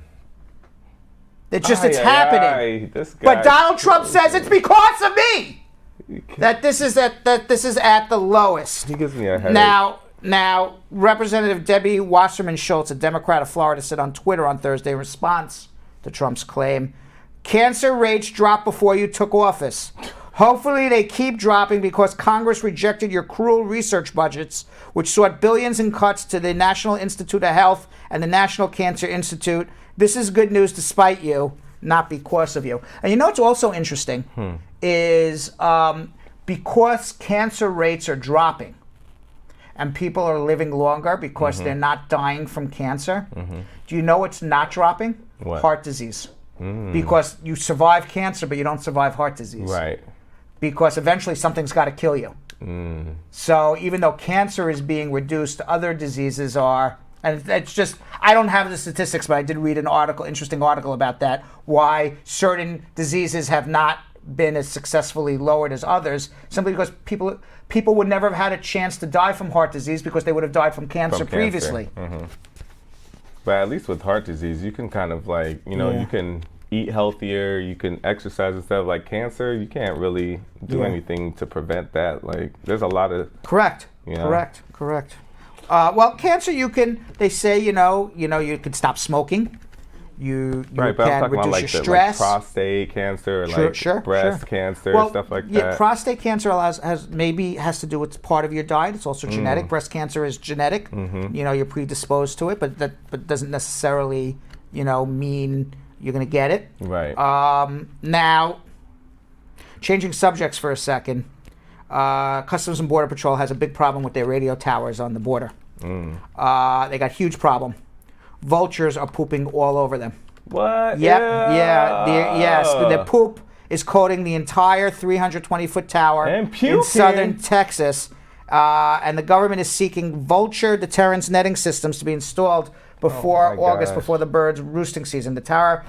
[SPEAKER 1] It's just happening. But Donald Trump says it's because of me that this is at the lowest.
[SPEAKER 8] He gives me a headache.
[SPEAKER 1] Now, Representative Debbie Wasserman Schultz, a Democrat of Florida, said on Twitter on Thursday in response to Trump's claim, cancer rates dropped before you took office. Hopefully they keep dropping because Congress rejected your cruel research budgets, which sought billions in cuts to the National Institute of Health and the National Cancer Institute. This is good news despite you, not because of you. And you know what's also interesting is because cancer rates are dropping, and people are living longer because they're not dying from cancer. Do you know what's not dropping?
[SPEAKER 8] What?
[SPEAKER 1] Heart disease. Because you survive cancer, but you don't survive heart disease.
[SPEAKER 8] Right.
[SPEAKER 1] Because eventually something's got to kill you. So even though cancer is being reduced, other diseases are, and it's just, I don't have the statistics, but I did read an interesting article about that, why certain diseases have not been as successfully lowered as others, simply because people would never have had a chance to die from heart disease because they would have died from cancer previously.
[SPEAKER 8] But at least with heart disease, you can kind of you can eat healthier, you can exercise and stuff. Like cancer, you can't really do anything to prevent that. Like there's a lot of
[SPEAKER 1] correct. Well, cancer they say you can stop smoking. You
[SPEAKER 8] but
[SPEAKER 1] can
[SPEAKER 8] I'm talking
[SPEAKER 1] reduce
[SPEAKER 8] about
[SPEAKER 1] your
[SPEAKER 8] like
[SPEAKER 1] stress.
[SPEAKER 8] prostate cancer, breast cancer, stuff like that.
[SPEAKER 1] Yeah, prostate cancer has to do with part of your diet. It's also genetic. Breast cancer is genetic. You're predisposed to it, but doesn't necessarily mean you're going to get it.
[SPEAKER 8] Right.
[SPEAKER 1] Now, changing subjects for a second. Customs and Border Patrol has a big problem with their radio towers on the border They got huge problem. Vultures are pooping all over them.
[SPEAKER 8] What?
[SPEAKER 1] Yep. Yes. The poop is coating the entire 320-foot tower in southern Texas. And the government is seeking vulture deterrence netting systems to be installed before August, before the birds' roosting season. The tower,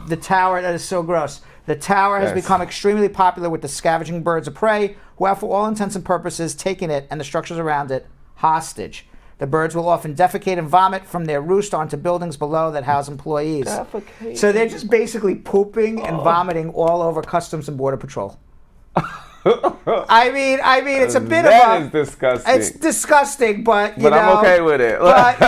[SPEAKER 1] that is so gross. The tower has become extremely popular with the scavenging birds of prey, who have, for all intents and purposes, taken it and the structures around it hostage. The birds will often defecate and vomit from their roost onto buildings below that house employees. So they're just basically pooping and vomiting all over Customs and Border Patrol. I mean, it's a bit
[SPEAKER 8] That is disgusting.
[SPEAKER 1] It's disgusting, but
[SPEAKER 8] I'm okay with it.
[SPEAKER 1] But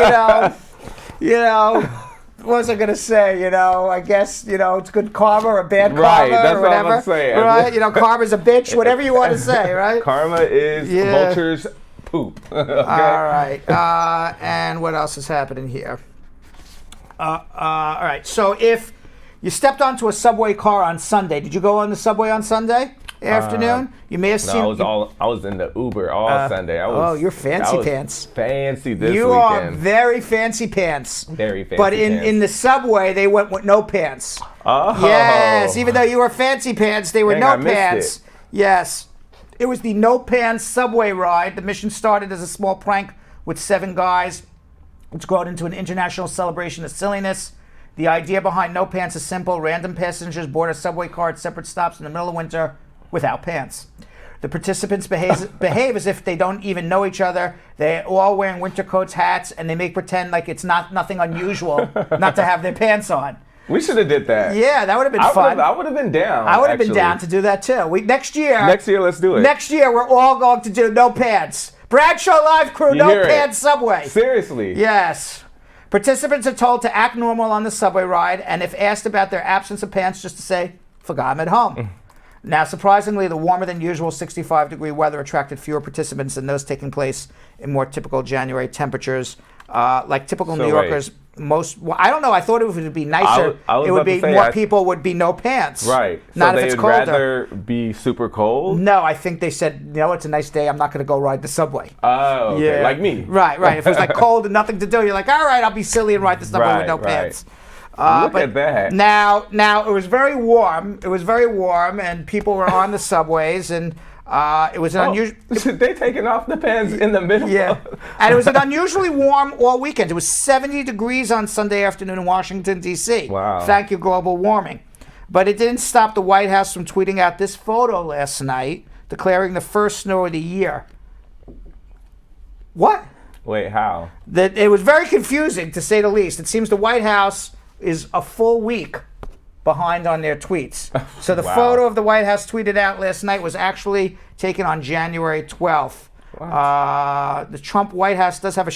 [SPEAKER 1] what was I gonna say? I guess it's good karma or bad karma,
[SPEAKER 8] Right, that's
[SPEAKER 1] or
[SPEAKER 8] what
[SPEAKER 1] whatever.
[SPEAKER 8] I'm saying.
[SPEAKER 1] Right? Karma's a bitch. Whatever you want to say, right?
[SPEAKER 8] Karma is vultures poop. Okay?
[SPEAKER 1] All right. And what else is happening here? All right. So if you stepped onto a subway car on Sunday, did you go on the subway on Sunday afternoon? You may have seen.
[SPEAKER 8] I was in the Uber all Sunday.
[SPEAKER 1] You're fancy pants.
[SPEAKER 8] Fancy this weekend.
[SPEAKER 1] You are very fancy pants.
[SPEAKER 8] Very fancy.
[SPEAKER 1] But
[SPEAKER 8] pants.
[SPEAKER 1] in the subway, they went with no pants.
[SPEAKER 8] Oh.
[SPEAKER 1] Yes, even though you were fancy pants, they were
[SPEAKER 8] Dang,
[SPEAKER 1] no
[SPEAKER 8] I missed
[SPEAKER 1] pants.
[SPEAKER 8] it.
[SPEAKER 1] Yes. It was the no pants subway ride. The mission started as a small prank with 7 guys. It's grown into an international celebration of silliness. The idea behind no pants is simple. Random passengers board a subway car at separate stops in the middle of winter without pants. The participants behave as if they don't even know each other. They're all wearing winter coats, hats, and they make pretend like it's nothing unusual not to have their pants on.
[SPEAKER 8] We should have did that.
[SPEAKER 1] Yeah, that would have been fun.
[SPEAKER 8] I would have been down.
[SPEAKER 1] I would have been down to do that too. Next year,
[SPEAKER 8] let's do it.
[SPEAKER 1] Next year, we're all going to do no pants. Bradshaw Live crew, no pants subway.
[SPEAKER 8] Seriously.
[SPEAKER 1] Yes. Participants are told to act normal on the subway ride, and if asked about their absence of pants, just to say, forgot them at home. Now, surprisingly, the warmer than usual 65-degree weather attracted fewer participants than those taking place in more typical January temperatures. Like typical New Yorkers, I don't know. I thought it would be nicer. It would be more people would be no pants.
[SPEAKER 8] Right.
[SPEAKER 1] Not
[SPEAKER 8] so
[SPEAKER 1] if it's
[SPEAKER 8] they'd
[SPEAKER 1] colder.
[SPEAKER 8] rather be super cold?
[SPEAKER 1] No, I think they said, it's a nice day. I'm not going to go ride the subway.
[SPEAKER 8] Oh, okay.
[SPEAKER 1] Yeah.
[SPEAKER 8] Like me.
[SPEAKER 1] Right. If it was like cold and nothing to do, you're like, all right, I'll be silly and ride the subway with no pants.
[SPEAKER 8] Look at that.
[SPEAKER 1] Now it was very warm. It was very warm, and people were on the subways, and it was an unusual.
[SPEAKER 8] They taking off the pants in the middle.
[SPEAKER 1] Yeah, and it was an unusually warm all weekend. It was 70 degrees on Sunday afternoon in Washington, D.C.
[SPEAKER 8] Wow.
[SPEAKER 1] Thank you, global warming. But it didn't stop the White House from tweeting out this photo last night, declaring the first snow of the year. What?
[SPEAKER 8] Wait, how?
[SPEAKER 1] That it was very confusing, to say the least. It seems the White House is a full week behind on their tweets. So the photo of the White House tweeted out last night was actually taken on January 12th. The Trump White House does have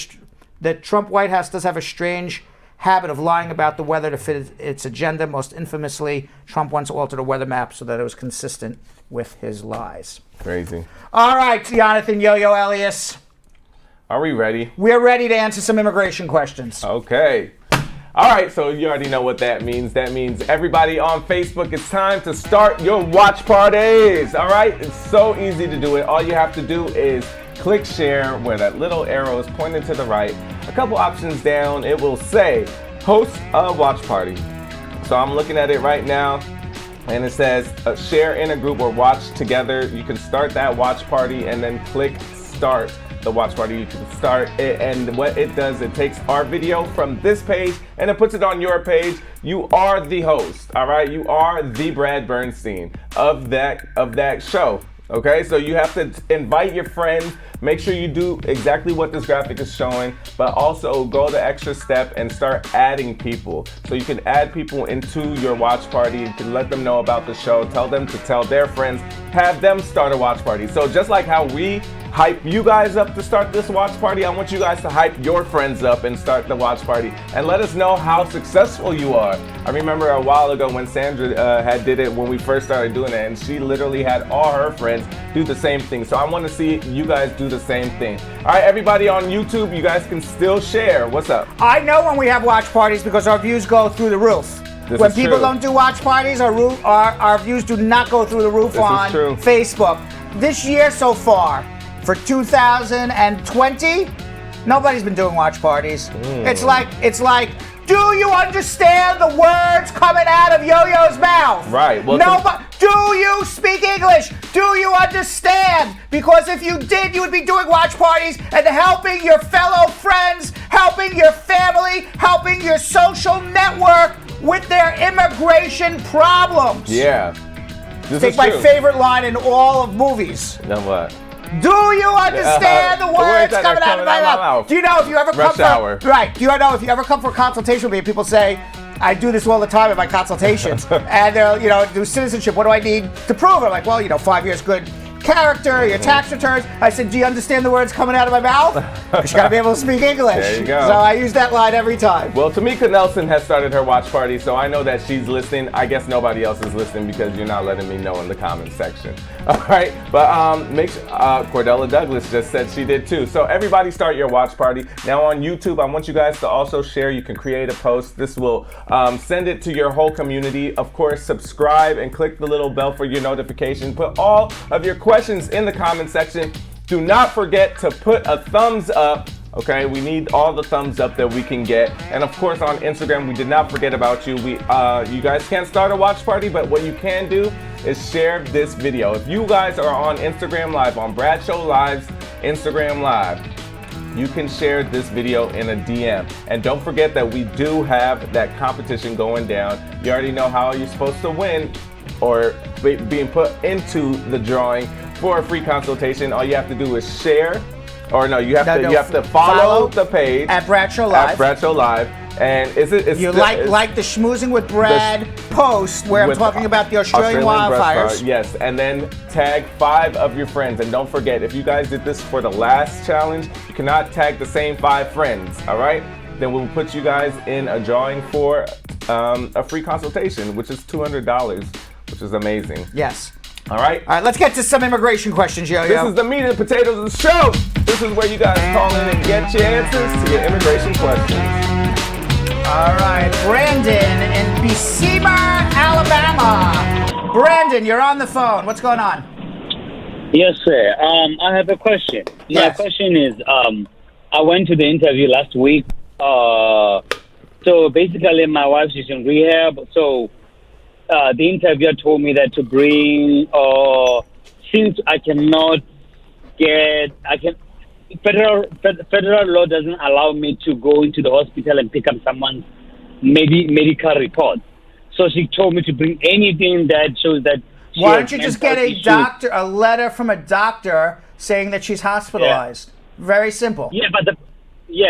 [SPEAKER 1] a strange habit of lying about the weather to fit its agenda. Most infamously, Trump once altered a weather map so that it was consistent with his lies.
[SPEAKER 8] Crazy.
[SPEAKER 1] All right, Yonathan, Yo-Yo, Elias.
[SPEAKER 8] Are we ready?
[SPEAKER 1] We're ready to answer some immigration questions.
[SPEAKER 8] Okay. All right, so you already know what that means. That means everybody on Facebook, it's time to start your watch parties. All right, it's so easy to do it. All you have to do is click share where that little arrow is pointing to the right. A couple options down, it will say host a watch party. So I'm looking at it right now, and it says share in a group or watch together. You can start that watch party and then click start the watch party. You can start it, and what it does, it takes our video from this page and it puts it on your page. You are the host, all right? You are the Brad Bernstein of that show. Okay, so you have to invite your friends. Make sure you do exactly what this graphic is showing, but also go the extra step and start adding people. So you can add people into your watch party. You can let them know about the show. Tell them to tell their friends. Have them start a watch party. So just like how we hype you guys up to start this watch party, I want you guys to hype your friends up and start the watch party and let us know how successful you are. I remember a while ago when Sandra did it when we first started doing it, and she literally had all her friends do the same thing. So I want to see you guys do the same thing. All right, everybody on YouTube, you guys can still share. What's up?
[SPEAKER 1] I know when we have watch parties because our views go through the roof. When people don't do watch parties, our views do not go through the roof on Facebook. This year so far, for 2020, Nobody's been doing watch parties. It's like, do you understand the words coming out of Yo-Yo's mouth?
[SPEAKER 8] Right. Well,
[SPEAKER 1] Nobody. Do you speak English? Do you understand? Because if you did, you would be doing watch parties and helping your fellow friends, helping your family, helping your social network with their immigration problems.
[SPEAKER 8] Yeah.
[SPEAKER 1] Take my favorite line in all of movies.
[SPEAKER 8] Then what?
[SPEAKER 1] Do you understand the words coming out of my mouth? Do you know if you ever come for right? Do you know if you ever come for a consultation with me? People say, I do this all the time in my consultations, and they'll do citizenship. What do I need to prove? I'm like, well, 5 years good character, your tax returns. I said, do you understand the words coming out of my mouth? Because you got to be able to speak English.
[SPEAKER 8] There you go.
[SPEAKER 1] So I use that line every time.
[SPEAKER 8] Well, Tamika Nelson has started her watch party, so I know that she's listening. I guess nobody else is listening because you're not letting me know in the comments section. All right, but make sure, Cordella Douglas just said she did too. So everybody start your watch party. Now on YouTube, I want you guys to also share. You can create a post. This will send it to your whole community. Of course, subscribe and click the little bell for your notification. Put all of your questions in the comment section. Do not forget to put a thumbs up. Okay, we need all the thumbs up that we can get. And of course on Instagram, we did not forget about you. You guys can't start a watch party, but what you can do is share this video. If you guys are on Instagram Live, on Bradshaw Live's Instagram Live, you can share this video in a DM. And don't forget that we do have that competition going down. You already know how you're supposed to win or being put into the drawing for a free consultation. All you have to do is share. Or no, you have to follow the page
[SPEAKER 1] at Bradshaw Live.
[SPEAKER 8] At Bradshaw Live, and it's
[SPEAKER 1] like the Schmoozing with Brad post where I'm talking about the Australian wildfires.
[SPEAKER 8] Yes, and then tag 5 of your friends. And don't forget, if you guys did this for the last challenge, you cannot tag the same 5 friends. All right? Then we'll put you guys in a drawing for a free consultation, which is $200, which is amazing.
[SPEAKER 1] Yes.
[SPEAKER 8] All right.
[SPEAKER 1] All right, let's get to some immigration questions, Yo-Yo.
[SPEAKER 8] This is the meat and potatoes of the show. This is where you guys call in and get your answers to your immigration questions.
[SPEAKER 1] All right, Brandon in Bessemer, Alabama. Brandon, you're on the phone. What's going on?
[SPEAKER 10] Yes, sir. I have a question.
[SPEAKER 1] Yes.
[SPEAKER 10] My question is, I went to the interview last week. So basically, my wife is in rehab. So the interviewer told me that to bring, since I cannot federal law doesn't allow me to go into the hospital and pick up someone's medical report. So she told me to bring anything that shows that.
[SPEAKER 1] Why don't you just get a letter from a doctor saying that she's hospitalized? Yeah. Very simple.
[SPEAKER 10] Yeah,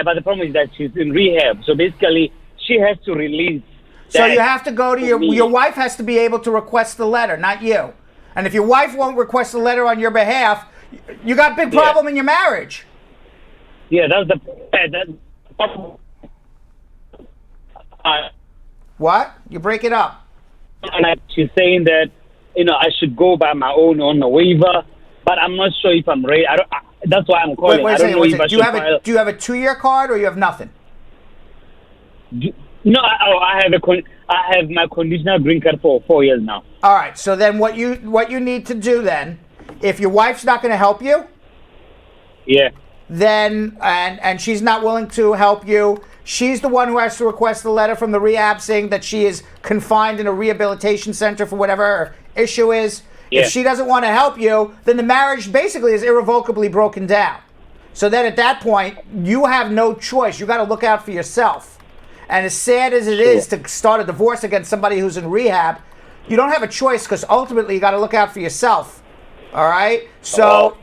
[SPEAKER 10] but the problem is that she's in rehab. So basically, she has to release.
[SPEAKER 1] So you have to go to your wife has to be able to request the letter, not you. And if your wife won't request the letter on your behalf, you got a big problem in your marriage.
[SPEAKER 10] Yeah, that's
[SPEAKER 1] what? You break it up.
[SPEAKER 10] And she's saying that, I should go by my own on the waiver, but I'm not sure if I'm ready. That's why I'm calling.
[SPEAKER 1] Wait a second. Do you have a 2-year card or you have nothing?
[SPEAKER 10] No, I have my conditional green card for 4 years now.
[SPEAKER 1] All right. So then, what you need to do then, if your wife's not going to help you, then and she's not willing to help you, she's the one who has to request the letter from the rehab saying that she is confined in a rehabilitation center for whatever her issue is. If she doesn't want to help you, then the marriage basically is irrevocably broken down. So then at that point, you have no choice. You got to look out for yourself. And as sad as it is to start a divorce against somebody who's in rehab, you don't have a choice because ultimately you got to look out for yourself. All right? So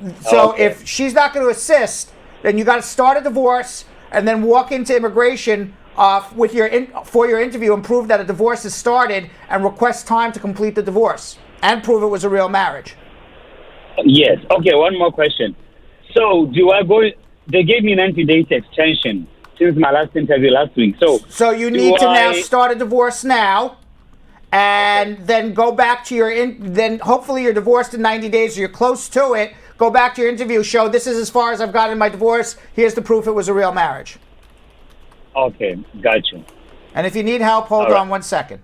[SPEAKER 1] if she's not going to assist, then you got to start a divorce and then walk into immigration for your interview and prove that a divorce is started and request time to complete the divorce and prove it was a real marriage.
[SPEAKER 10] Yes. Okay, one more question. So do I go? They gave me 90 days extension since my last interview last week. So
[SPEAKER 1] you need to now start a divorce now, and then go back to then hopefully you're divorced in 90 days or you're close to it. Go back to your interview, show this is as far as I've gotten in my divorce. Here's the proof it was a real marriage.
[SPEAKER 10] Okay, got you.
[SPEAKER 1] And if you need help, hold on 1 second.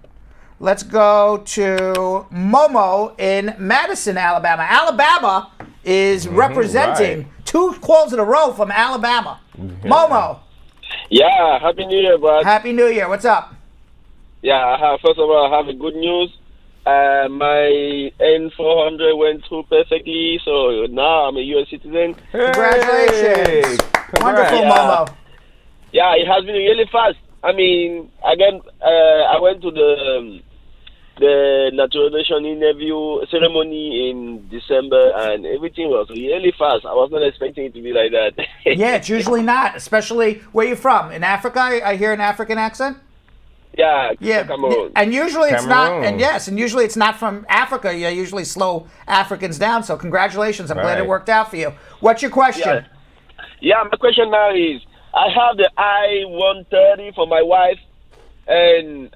[SPEAKER 1] Let's go to Momo in Madison, Alabama. Alabama is representing 2 calls in a row from Alabama. Momo.
[SPEAKER 11] Yeah, Happy New Year, bud.
[SPEAKER 1] Happy New Year. What's up?
[SPEAKER 11] Yeah, first of all, I have a good news. My N400 went through perfectly, so now I'm a U.S. citizen.
[SPEAKER 1] Congratulations. Wonderful,
[SPEAKER 11] yeah.
[SPEAKER 1] Momo.
[SPEAKER 11] Yeah, it has been really fast. I mean, again, I went to the naturalization interview ceremony in December, and everything was really fast. I was not expecting it to be like that.
[SPEAKER 1] Yeah, it's usually not, especially where you're from. In Africa, I hear an African accent.
[SPEAKER 11] Yeah,
[SPEAKER 1] Cameroon. And usually it's not, and usually it's not from Africa. You usually slow Africans down. So congratulations. I'm glad it worked out for you. What's your question?
[SPEAKER 11] Yeah, my question now is, I have the I-130 for my wife, and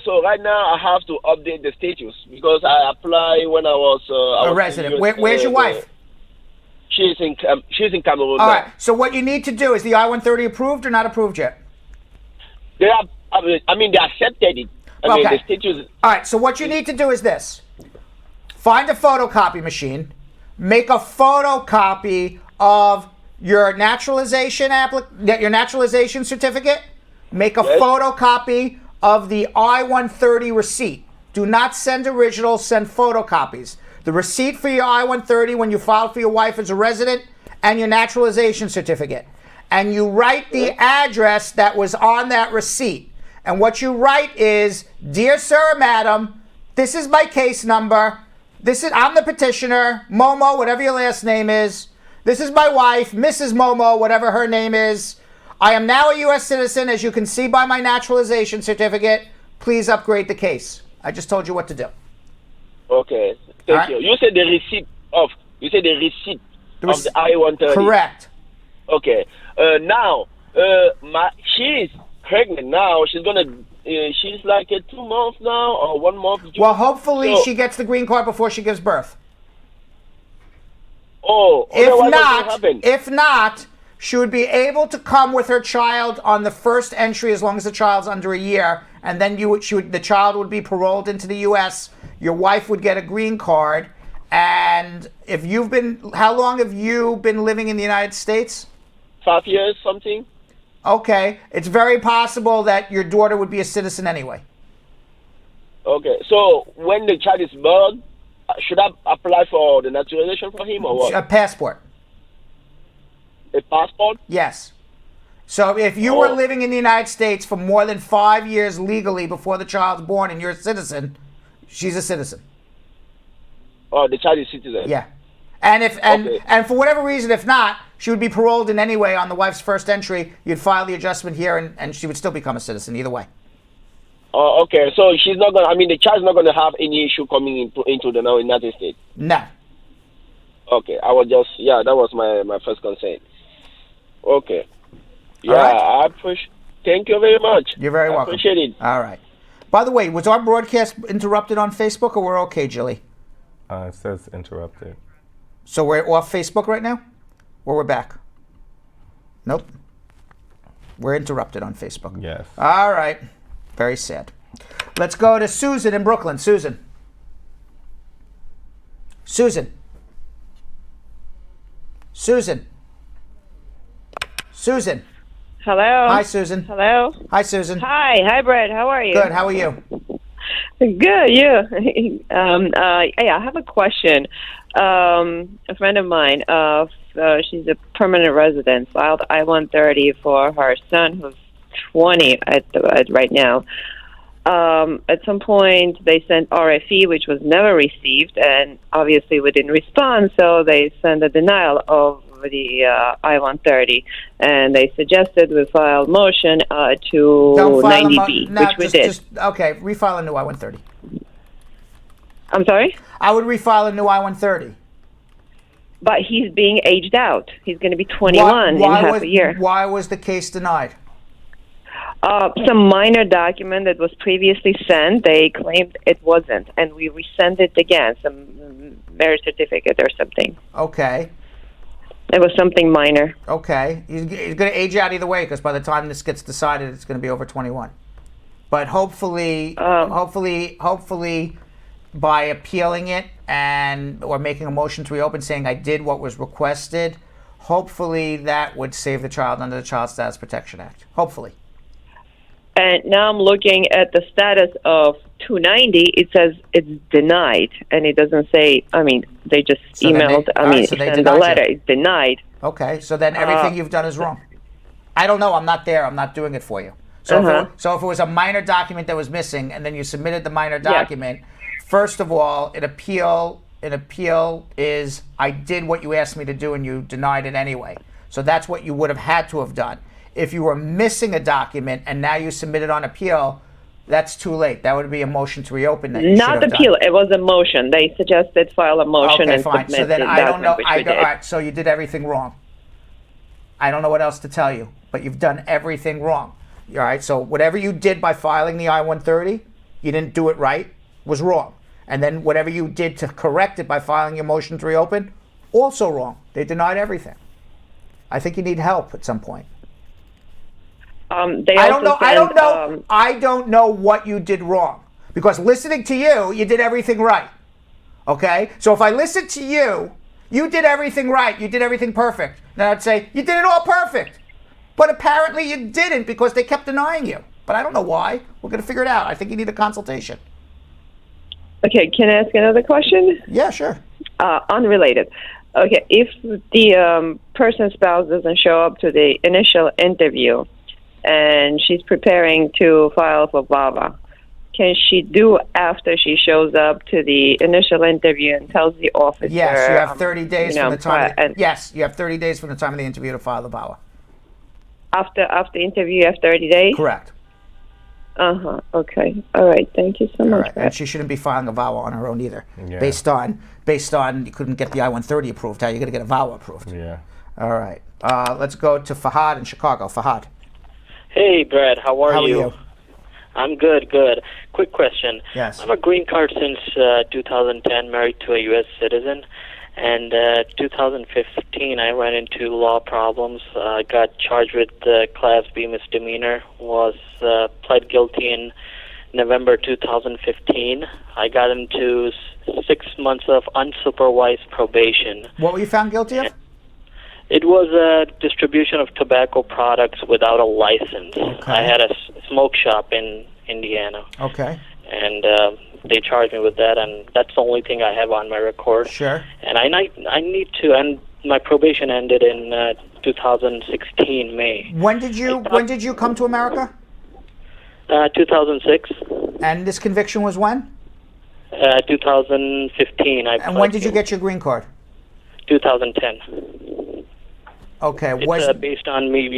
[SPEAKER 11] so right now I have to update the status because I applied when I was
[SPEAKER 1] a resident. Where's your wife?
[SPEAKER 11] She's in Cameroon.
[SPEAKER 1] All right. So what you need to do is the I-130 approved or not approved yet?
[SPEAKER 11] They are. I mean, they accepted it. I mean, the status.
[SPEAKER 1] All right. So what you need to do is this: find a photocopy machine, make a photocopy of your naturalization certificate. Make a photocopy of the I-130 receipt. Do not send originals, send photocopies. The receipt for your I-130 when you filed for your wife as a resident and your naturalization certificate. And you write the address that was on that receipt. And what you write is, "Dear sir or madam, this is my case number. I'm the petitioner, Momo, whatever your last name is. This is my wife, Mrs. Momo, whatever her name is. I am now a U.S. citizen, as you can see by my naturalization certificate. Please upgrade the case." I just told you what to do.
[SPEAKER 11] Okay, thank you. You said the receipt of the I-130.
[SPEAKER 1] Correct.
[SPEAKER 11] Okay. Now, she's pregnant now. She's like 2 months now or 1 month.
[SPEAKER 1] Well, hopefully she gets the green card before she gives birth.
[SPEAKER 11] Oh,
[SPEAKER 1] if not, she would be able to come with her child on the first entry as long as the child's under a year, and then the child would be paroled into the U.S. Your wife would get a green card, and how long have you been living in the United States?
[SPEAKER 11] 5 years, something.
[SPEAKER 1] Okay, it's very possible that your daughter would be a citizen anyway.
[SPEAKER 11] Okay, so when the child is born, should I apply for the naturalization for him or what?
[SPEAKER 1] A passport.
[SPEAKER 11] A passport?
[SPEAKER 1] Yes. So if you were living in the United States for more than 5 years legally before the child's born and you're a citizen, she's a citizen.
[SPEAKER 11] Oh, the child is citizen.
[SPEAKER 1] Yeah. And for whatever reason, if not, she would be paroled in anyway on the wife's first entry. You'd file the adjustment here and she would still become a citizen either way.
[SPEAKER 11] Oh, okay. So she's not gonna. I mean, the child's not gonna have any issue coming into the United States.
[SPEAKER 1] No.
[SPEAKER 11] Okay. I was just that was my first concern. Okay. Yeah,
[SPEAKER 1] right.
[SPEAKER 11] I appreciate. Thank you very much.
[SPEAKER 1] You're very welcome.
[SPEAKER 11] Appreciate it.
[SPEAKER 1] All right. By the way, was our broadcast interrupted on Facebook, or we're okay, Jilly?
[SPEAKER 8] It says interrupted.
[SPEAKER 1] So we're off Facebook right now, or we're back? Nope. We're interrupted on Facebook.
[SPEAKER 8] Yes.
[SPEAKER 1] All right. Very sad. Let's go to Susan in Brooklyn. Susan. Susan. Susan. Susan.
[SPEAKER 12] Hello.
[SPEAKER 1] Hi, Susan.
[SPEAKER 12] Hello.
[SPEAKER 1] Hi, Susan.
[SPEAKER 12] Hi, Brett. How are you?
[SPEAKER 1] Good. How are you?
[SPEAKER 12] Good. Yeah. I have a question. A friend of mine, she's a permanent resident, filed I-130 for her son, who's 20 right now. At some point, they sent RFE, which was never received, and obviously we didn't respond, so they sent a denial of the I-130, and they suggested we file motion to 90B, which we did.
[SPEAKER 1] Okay, refile a new I-130.
[SPEAKER 12] I'm sorry?
[SPEAKER 1] I would refile a new I-130.
[SPEAKER 12] But he's being aged out. He's going to be 21 in half a year.
[SPEAKER 1] Why was the case denied?
[SPEAKER 12] Some minor document that was previously sent, they claimed it wasn't, and we resent it again, some marriage certificate or something.
[SPEAKER 1] Okay.
[SPEAKER 12] It was something minor.
[SPEAKER 1] Okay. He's going to age out either way, because by the time this gets decided, it's going to be over 21. But hopefully, by appealing it or making a motion to reopen, saying I did what was requested, hopefully that would save the child under the Child Status Protection Act. Hopefully.
[SPEAKER 12] And now I'm looking at the status of 290. It says it's denied, and it doesn't say. I mean, they just
[SPEAKER 1] So then
[SPEAKER 12] emailed.
[SPEAKER 1] so they
[SPEAKER 12] sent a
[SPEAKER 1] denied
[SPEAKER 12] letter.
[SPEAKER 1] you.
[SPEAKER 12] It's denied.
[SPEAKER 1] Okay, so then everything you've done is wrong. I don't know. I'm not there. I'm not doing it for you. So, if it was a minor document that was missing, and then you submitted the minor document, first of all, an appeal is I did what you asked me to do, and you denied it anyway. So that's what you would have had to have done. If you were missing a document and now you submit it on appeal, that's too late. That would be a motion to reopen that you should
[SPEAKER 12] Not
[SPEAKER 1] have
[SPEAKER 12] appeal.
[SPEAKER 1] done.
[SPEAKER 12] It was a motion. They suggested file a motion
[SPEAKER 1] Okay,
[SPEAKER 12] and
[SPEAKER 1] fine.
[SPEAKER 12] submit
[SPEAKER 1] So then
[SPEAKER 12] the
[SPEAKER 1] I don't know.
[SPEAKER 12] document, which we
[SPEAKER 1] All
[SPEAKER 12] did.
[SPEAKER 1] right, so you did everything wrong. I don't know what else to tell you, but you've done everything wrong. All right, so whatever you did by filing the I-130, you didn't do it right, was wrong. And then whatever you did to correct it by filing your motion to reopen, also wrong. They denied everything. I think you need help at some point. I don't know what you did wrong, because listening to you did everything right. Okay? So if I listened to you, you did everything right. You did everything perfect. Then I'd say, you did it all perfect. But apparently you didn't, because they kept denying you. But I don't know why. We're going to figure it out. I think you need a consultation.
[SPEAKER 12] Okay, can I ask another question?
[SPEAKER 1] Yeah, sure.
[SPEAKER 12] Unrelated. Okay, if the person's spouse doesn't show up to the initial interview and she's preparing to file for VAWA, can she do after she shows up to the initial interview and tells the officer?
[SPEAKER 1] Yes, you have 30 days from the time.
[SPEAKER 12] and
[SPEAKER 1] Yes, you have 30 days from the time of the interview to file the VAWA.
[SPEAKER 12] After interview, you have 30 days?
[SPEAKER 1] Correct.
[SPEAKER 12] Okay. All right. Thank you so much.
[SPEAKER 1] Right. And she shouldn't be filing a VAWA on her own either. Yeah. Based on you couldn't get the I-130 approved. How are you going to get a VAWA approved?
[SPEAKER 8] Yeah.
[SPEAKER 1] All right. Let's go to Fahad in Chicago. Fahad.
[SPEAKER 13] Hey, Brad. How are you?
[SPEAKER 1] How are you?
[SPEAKER 13] I'm good. Quick question.
[SPEAKER 1] Yes.
[SPEAKER 13] I'm a green card since 2010, married to a U.S. citizen. And 2015, I ran into law problems. I got charged with Class B misdemeanor, was pled guilty in November 2015. I got into 6 months of unsupervised probation.
[SPEAKER 1] What were you found guilty of?
[SPEAKER 13] It was a distribution of tobacco products without a license.
[SPEAKER 1] Okay.
[SPEAKER 13] I had a smoke shop in Indiana.
[SPEAKER 1] Okay.
[SPEAKER 13] And they charged me with that, and that's the only thing I have on my record.
[SPEAKER 1] Sure.
[SPEAKER 13] And I need to, and my probation ended in 2016 May.
[SPEAKER 1] When did you come to America?
[SPEAKER 13] 2006.
[SPEAKER 1] And this conviction was when?
[SPEAKER 13] 2015.
[SPEAKER 1] And when did you get your green card?
[SPEAKER 13] 2010.
[SPEAKER 1] Okay.
[SPEAKER 13] It's based on me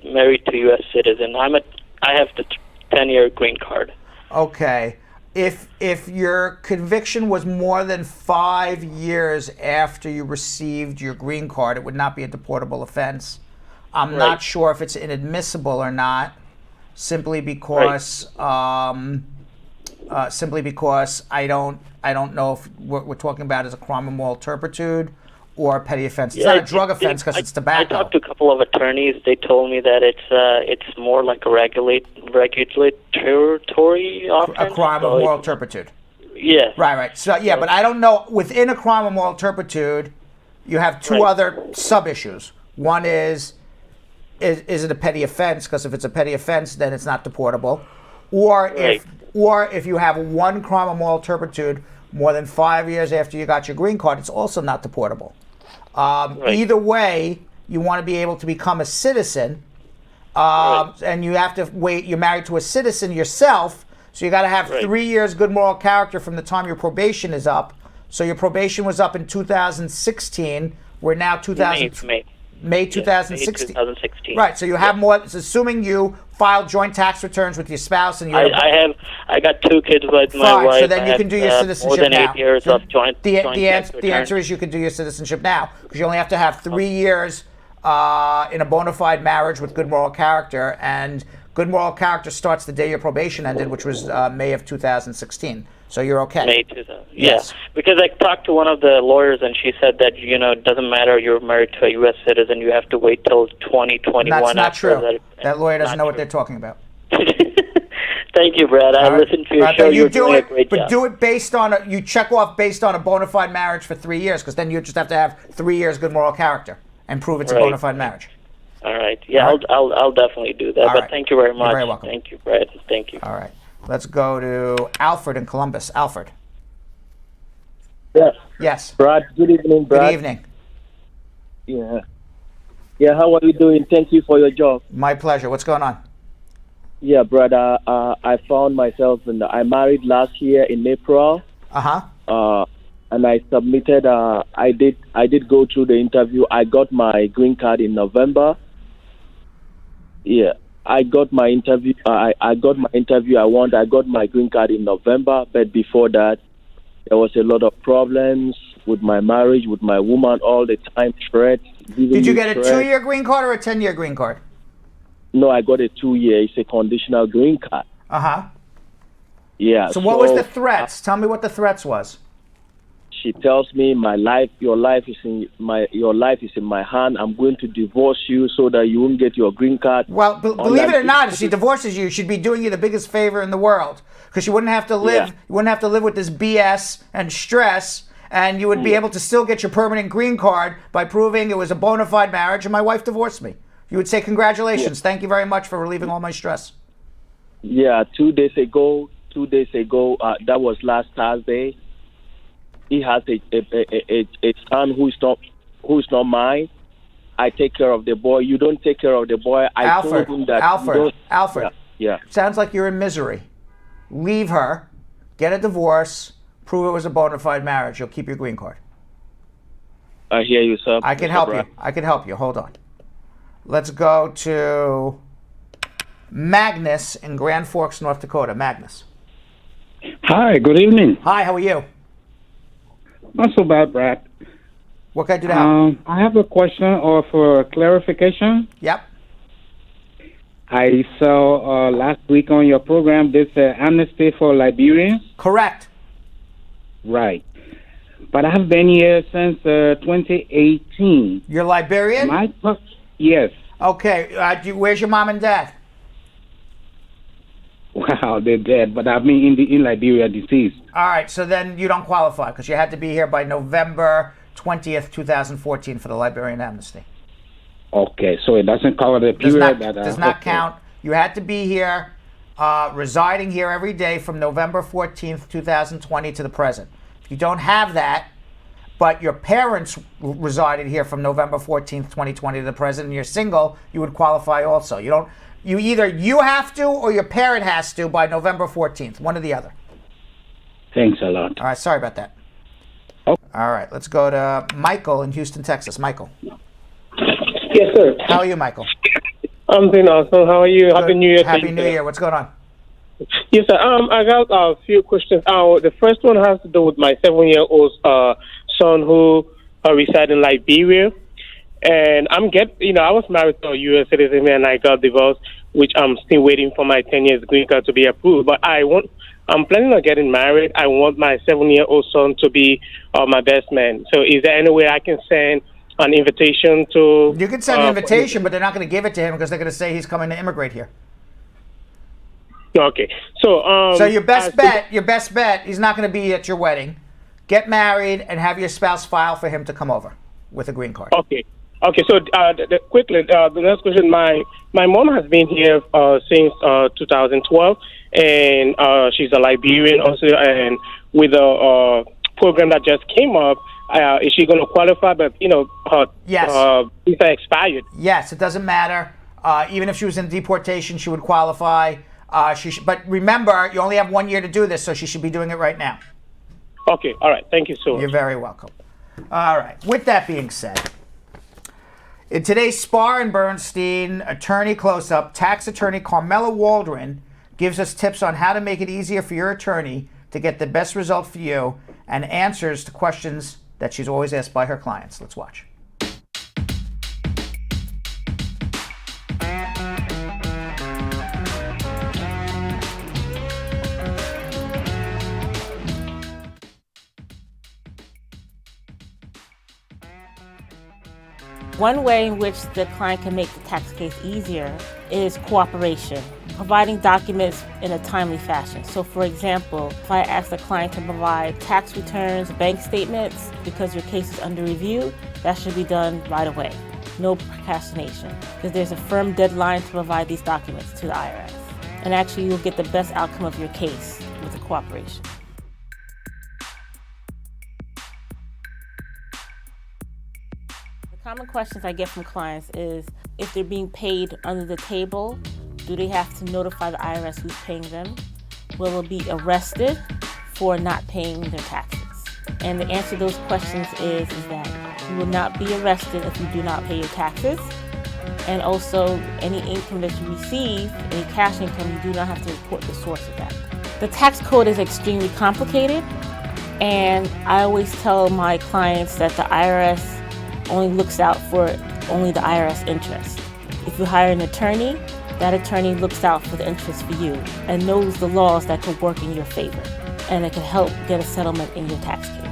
[SPEAKER 13] married to U.S. citizen. I have the 10-year green card.
[SPEAKER 1] Okay. If your conviction was more than 5 years after you received your green card, it would not be a deportable offense. I'm not sure if it's inadmissible or not, simply because I don't know if what we're talking about is a crime of moral turpitude or a petty offense. It's not a drug offense because it's tobacco.
[SPEAKER 13] I talked to a couple of attorneys. They told me that it's more like a regulatory offense.
[SPEAKER 1] A crime of moral turpitude.
[SPEAKER 13] Yeah.
[SPEAKER 1] Right. So but I don't know. Within a crime of moral turpitude, you have two other sub-issues. One is it a petty offense? Because if it's a petty offense, then it's not deportable. Or if you have one crime of moral turpitude more than 5 years after you got your green card, it's also not deportable. Either way, you want to be able to become a citizen, and you have to wait. You're married to a citizen yourself, so you got to have 3 years good moral character from the time your probation is up. So your probation was up in 2016. We're now May 2016.
[SPEAKER 13] 2016.
[SPEAKER 1] Right. So you have more. It's assuming you filed joint tax returns with your spouse, and
[SPEAKER 13] I got 2 kids with my wife.
[SPEAKER 1] So then you can do your citizenship
[SPEAKER 13] more than
[SPEAKER 1] now.
[SPEAKER 13] 8 years of joint
[SPEAKER 1] The
[SPEAKER 13] tax returns.
[SPEAKER 1] answer is you can do your citizenship now because you only have to have 3 years in a bona fide marriage with good moral character, and good moral character starts the day your probation ended, which was May of 2016. So you're okay.
[SPEAKER 13] May 2000. Yes. Because I talked to one of the lawyers, and she said that it doesn't matter. You're married to a U.S. citizen. You have to wait till 2021.
[SPEAKER 1] That's not true. That lawyer doesn't know what they're talking about.
[SPEAKER 13] Thank you, Brad. I listened to your show. You're doing a great job.
[SPEAKER 1] But do it based on you check off based on a bona fide marriage for 3 years, because then you just have to have 3 years good moral character. and prove it's a
[SPEAKER 13] Right.
[SPEAKER 1] bona fide marriage.
[SPEAKER 13] All right. Yeah,
[SPEAKER 1] All right.
[SPEAKER 13] I'll definitely do that.
[SPEAKER 1] All
[SPEAKER 13] But
[SPEAKER 1] right.
[SPEAKER 13] thank you very much.
[SPEAKER 1] You're very welcome.
[SPEAKER 13] Thank you, Brad. Thank you.
[SPEAKER 1] All right. Let's go to Alfred in Columbus. Alfred.
[SPEAKER 14] Yeah.
[SPEAKER 1] Yes.
[SPEAKER 14] Brad, good evening, Brad.
[SPEAKER 1] Good evening.
[SPEAKER 14] Yeah. Yeah, how are you doing? Thank you for your job.
[SPEAKER 1] My pleasure. What's going on?
[SPEAKER 14] Yeah, brother, I found myself I married last year in April. And I submitted, I did go through the interview. I got my green card in November. Yeah. I got my interview. I got my interview. I got my green card in November, but before that, there was a lot of problems with my marriage, with my woman all the time. Threats.
[SPEAKER 1] Did you get a 2-year green card or a 10-year green card?
[SPEAKER 14] No, I got a 2-year. It's a conditional green card. Yeah.
[SPEAKER 1] So what was the threats? Tell me what the threats was.
[SPEAKER 14] She tells me, your life is in my hand. I'm going to divorce you so that you won't get your green card.
[SPEAKER 1] Well, believe it or not, if she divorces you, she'd be doing you the biggest favor in the world, because you wouldn't have to live.
[SPEAKER 14] Yeah.
[SPEAKER 1] You wouldn't have to live with this BS and stress, and you would be able to still get your permanent green card by proving it was a bona fide marriage and my wife divorced me. You would say, congratulations, thank you very much for relieving all my stress.
[SPEAKER 14] Yeah, 2 days ago, that was last Thursday. He has a son who is not mine. I take care of the boy. You don't take care of the boy. I told him that.
[SPEAKER 1] Alfred.
[SPEAKER 14] Yeah.
[SPEAKER 1] Sounds like you're in misery. Leave her, get a divorce, prove it was a bona fide marriage. You'll keep your green card.
[SPEAKER 14] I hear you, sir.
[SPEAKER 1] I can help you. I can help you. Hold on. Let's go to Magnus in Grand Forks, North Dakota. Magnus.
[SPEAKER 15] Hi, good evening.
[SPEAKER 1] Hi, how are you?
[SPEAKER 15] Not so bad, Brad.
[SPEAKER 1] What can I do to help?
[SPEAKER 15] I have a question or for clarification.
[SPEAKER 1] Yep.
[SPEAKER 15] I saw last week on your program this amnesty for Liberians.
[SPEAKER 1] Correct.
[SPEAKER 15] Right. But I have been here since 2018.
[SPEAKER 1] You're Liberian?
[SPEAKER 15] Yes.
[SPEAKER 1] Okay. Where's your mom and dad?
[SPEAKER 15] Wow, they're dead. But I mean in Liberia, deceased.
[SPEAKER 1] All right. So then you don't qualify because you had to be here by November 20th, 2014 for the Liberian amnesty.
[SPEAKER 15] Okay, so it doesn't cover the period
[SPEAKER 1] does not count. You had to be here, residing here every day from November 14th, 2020 to the present. If you don't have that, but your parents resided here from November 14th, 2020 to the present, and you're single, you would qualify also. Either you have to or your parent has to by November 14th, one or the other.
[SPEAKER 15] Thanks a lot.
[SPEAKER 1] All right, sorry about that.
[SPEAKER 15] Oh.
[SPEAKER 1] All right, let's go to Michael in Houston, Texas. Michael.
[SPEAKER 16] Yes, sir.
[SPEAKER 1] How are you, Michael?
[SPEAKER 16] I'm doing awesome. How are you?
[SPEAKER 1] Good.
[SPEAKER 16] Happy New Year.
[SPEAKER 1] Happy New Year. What's going on?
[SPEAKER 16] Yes, sir. I got a few questions. The first one has to do with my 7-year-old son who resides in Liberia. And I was married to a U.S. citizen and I got divorced, which I'm still waiting for my 10 years green card to be approved. But I'm planning on getting married. I want my 7-year-old son to be my best man. So is there any way I can send an invitation to...
[SPEAKER 1] You can send an invitation, but they're not going to give it to him because they're going to say he's coming to immigrate here.
[SPEAKER 16] Okay. So
[SPEAKER 1] your best bet, he's not going to be at your wedding. Get married and have your spouse file for him to come over with a green card.
[SPEAKER 16] Okay. So quickly, the next question. My mom has been here since 2012, and she's a Liberian also, and with a program that just came up, is she going to qualify? But her visa expired.
[SPEAKER 1] Yes, it doesn't matter. Even if she was in deportation, she would qualify. But remember, you only have 1 year to do this, so she should be doing it right now.
[SPEAKER 16] Okay. All right. Thank you so much.
[SPEAKER 1] You're very welcome. All right. With that being said, in today's Spar and Bernstein Attorney Close-Up, Tax Attorney Carmela Walrond gives us tips on how to make it easier for your attorney to get the best result for you and answers to questions that she's always asked by her clients. Let's watch.
[SPEAKER 17] One way in which the client can make the tax case easier is cooperation, providing documents in a timely fashion. So for example, if I ask the client to provide tax returns, bank statements, because your case is under review, that should be done right away. no procrastination, because there's a firm deadline to provide these documents to the IRS. And actually, you'll get the best outcome of your case with the cooperation. The common questions I get from clients is if they're being paid under the table, do they have to notify the IRS who's paying them? Will they be arrested for not paying their taxes? And the answer to those questions is that you will not be arrested if you do not pay your taxes. And also, any income that you receive, any cash income, you do not have to report the source of that. The tax code is extremely complicated, and I always tell my clients that the IRS only looks out for only the IRS interest. If you hire an attorney, that attorney looks out for the interest for you and knows the laws that could work in your favor, and it can help get a settlement in your tax case.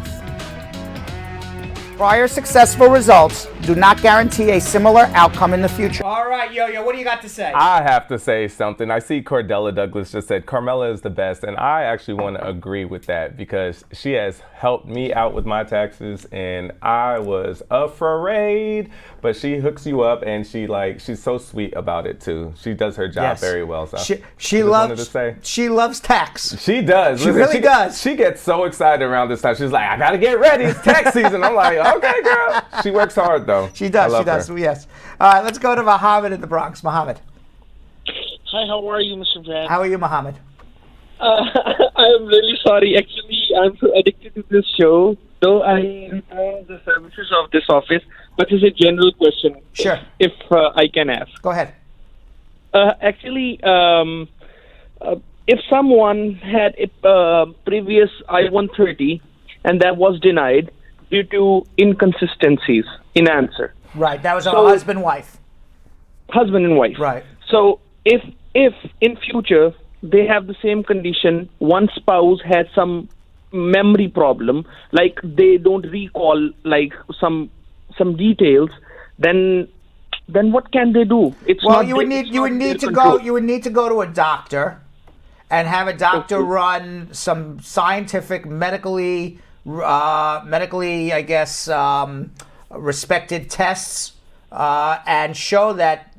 [SPEAKER 1] Prior successful results do not guarantee a similar outcome in the future. All right, Yo-Yo, what do you got to say?
[SPEAKER 8] I have to say something. I see Cordella Douglas just said Carmela is the best, and I actually want to agree with that because she has helped me out with my taxes, and I was afraid, but she hooks you up, and she's so sweet about it too. She does her job very well. So
[SPEAKER 1] she loves tax.
[SPEAKER 8] She does.
[SPEAKER 1] She really does.
[SPEAKER 8] She gets so excited around this time. She's like, I gotta get ready. It's tax season. I'm like, okay, girl. She works hard though.
[SPEAKER 1] She does.
[SPEAKER 8] I
[SPEAKER 1] She does.
[SPEAKER 8] love her.
[SPEAKER 1] Yes. All right, let's go to Mohammed in the Bronx. Mohammed.
[SPEAKER 18] Hi, how are you, Mr. Brad?
[SPEAKER 1] How are you, Mohammed?
[SPEAKER 18] I'm really sorry. Actually, I'm so addicted to this show. Though I return the services of this office, but it's a general question.
[SPEAKER 1] Sure.
[SPEAKER 18] If I can ask.
[SPEAKER 1] Go ahead.
[SPEAKER 18] Actually, if someone had a previous I-130 and that was denied due to inconsistencies in answer.
[SPEAKER 1] Right. That was a
[SPEAKER 18] So-
[SPEAKER 1] husband-wife.
[SPEAKER 18] Husband and wife.
[SPEAKER 1] Right.
[SPEAKER 18] So if in future they have the same condition, one spouse had some memory problem, like they don't recall like some details, then what can they do? It's
[SPEAKER 1] Well,
[SPEAKER 18] not
[SPEAKER 1] you would
[SPEAKER 18] their-
[SPEAKER 1] need
[SPEAKER 18] it's
[SPEAKER 1] you
[SPEAKER 18] not
[SPEAKER 1] would
[SPEAKER 18] their
[SPEAKER 1] need to
[SPEAKER 18] control.
[SPEAKER 1] go you would need to go to a doctor, and have a doctor run some scientific, medically, I guess, respected tests, and show that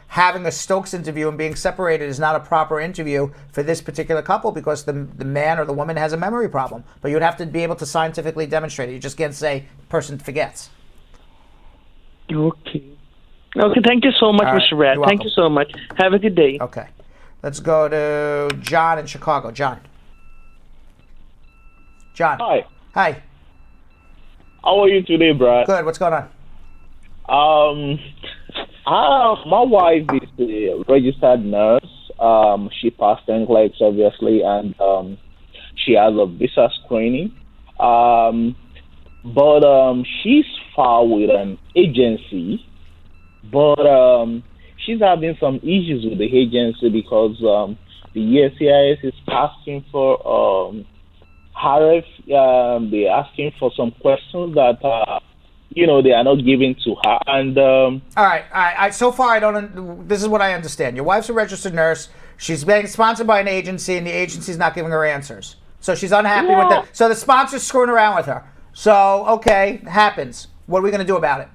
[SPEAKER 1] having a Stokes interview and being separated is not a proper interview for this particular couple because the man or the woman has a memory problem. But you'd have to be able to scientifically demonstrate it. You just can't say person forgets.
[SPEAKER 18] Okay. Okay, thank you so much,
[SPEAKER 1] All right,
[SPEAKER 18] Mr. Brad.
[SPEAKER 1] you're
[SPEAKER 18] Thank you so much. Have a good day.
[SPEAKER 1] Okay. Let's go to John in Chicago. John.
[SPEAKER 19] Hi.
[SPEAKER 1] Hi.
[SPEAKER 19] How are you today, Brad?
[SPEAKER 1] Good. What's going on?
[SPEAKER 19] My wife is a registered nurse. She passed NCLEX, obviously, and she has a visa screening. But she's filed with an agency, but she's having some issues with the agency because the USCIS is asking for RF. They're asking for some questions that they are not giving to her. And
[SPEAKER 1] All right. So far, I don't. This is what I understand. Your wife's a registered nurse. She's being sponsored by an agency, and the agency's not giving her answers. So she's unhappy with it. So the sponsor's screwing around with her. So okay, happens. What are we going to do about it?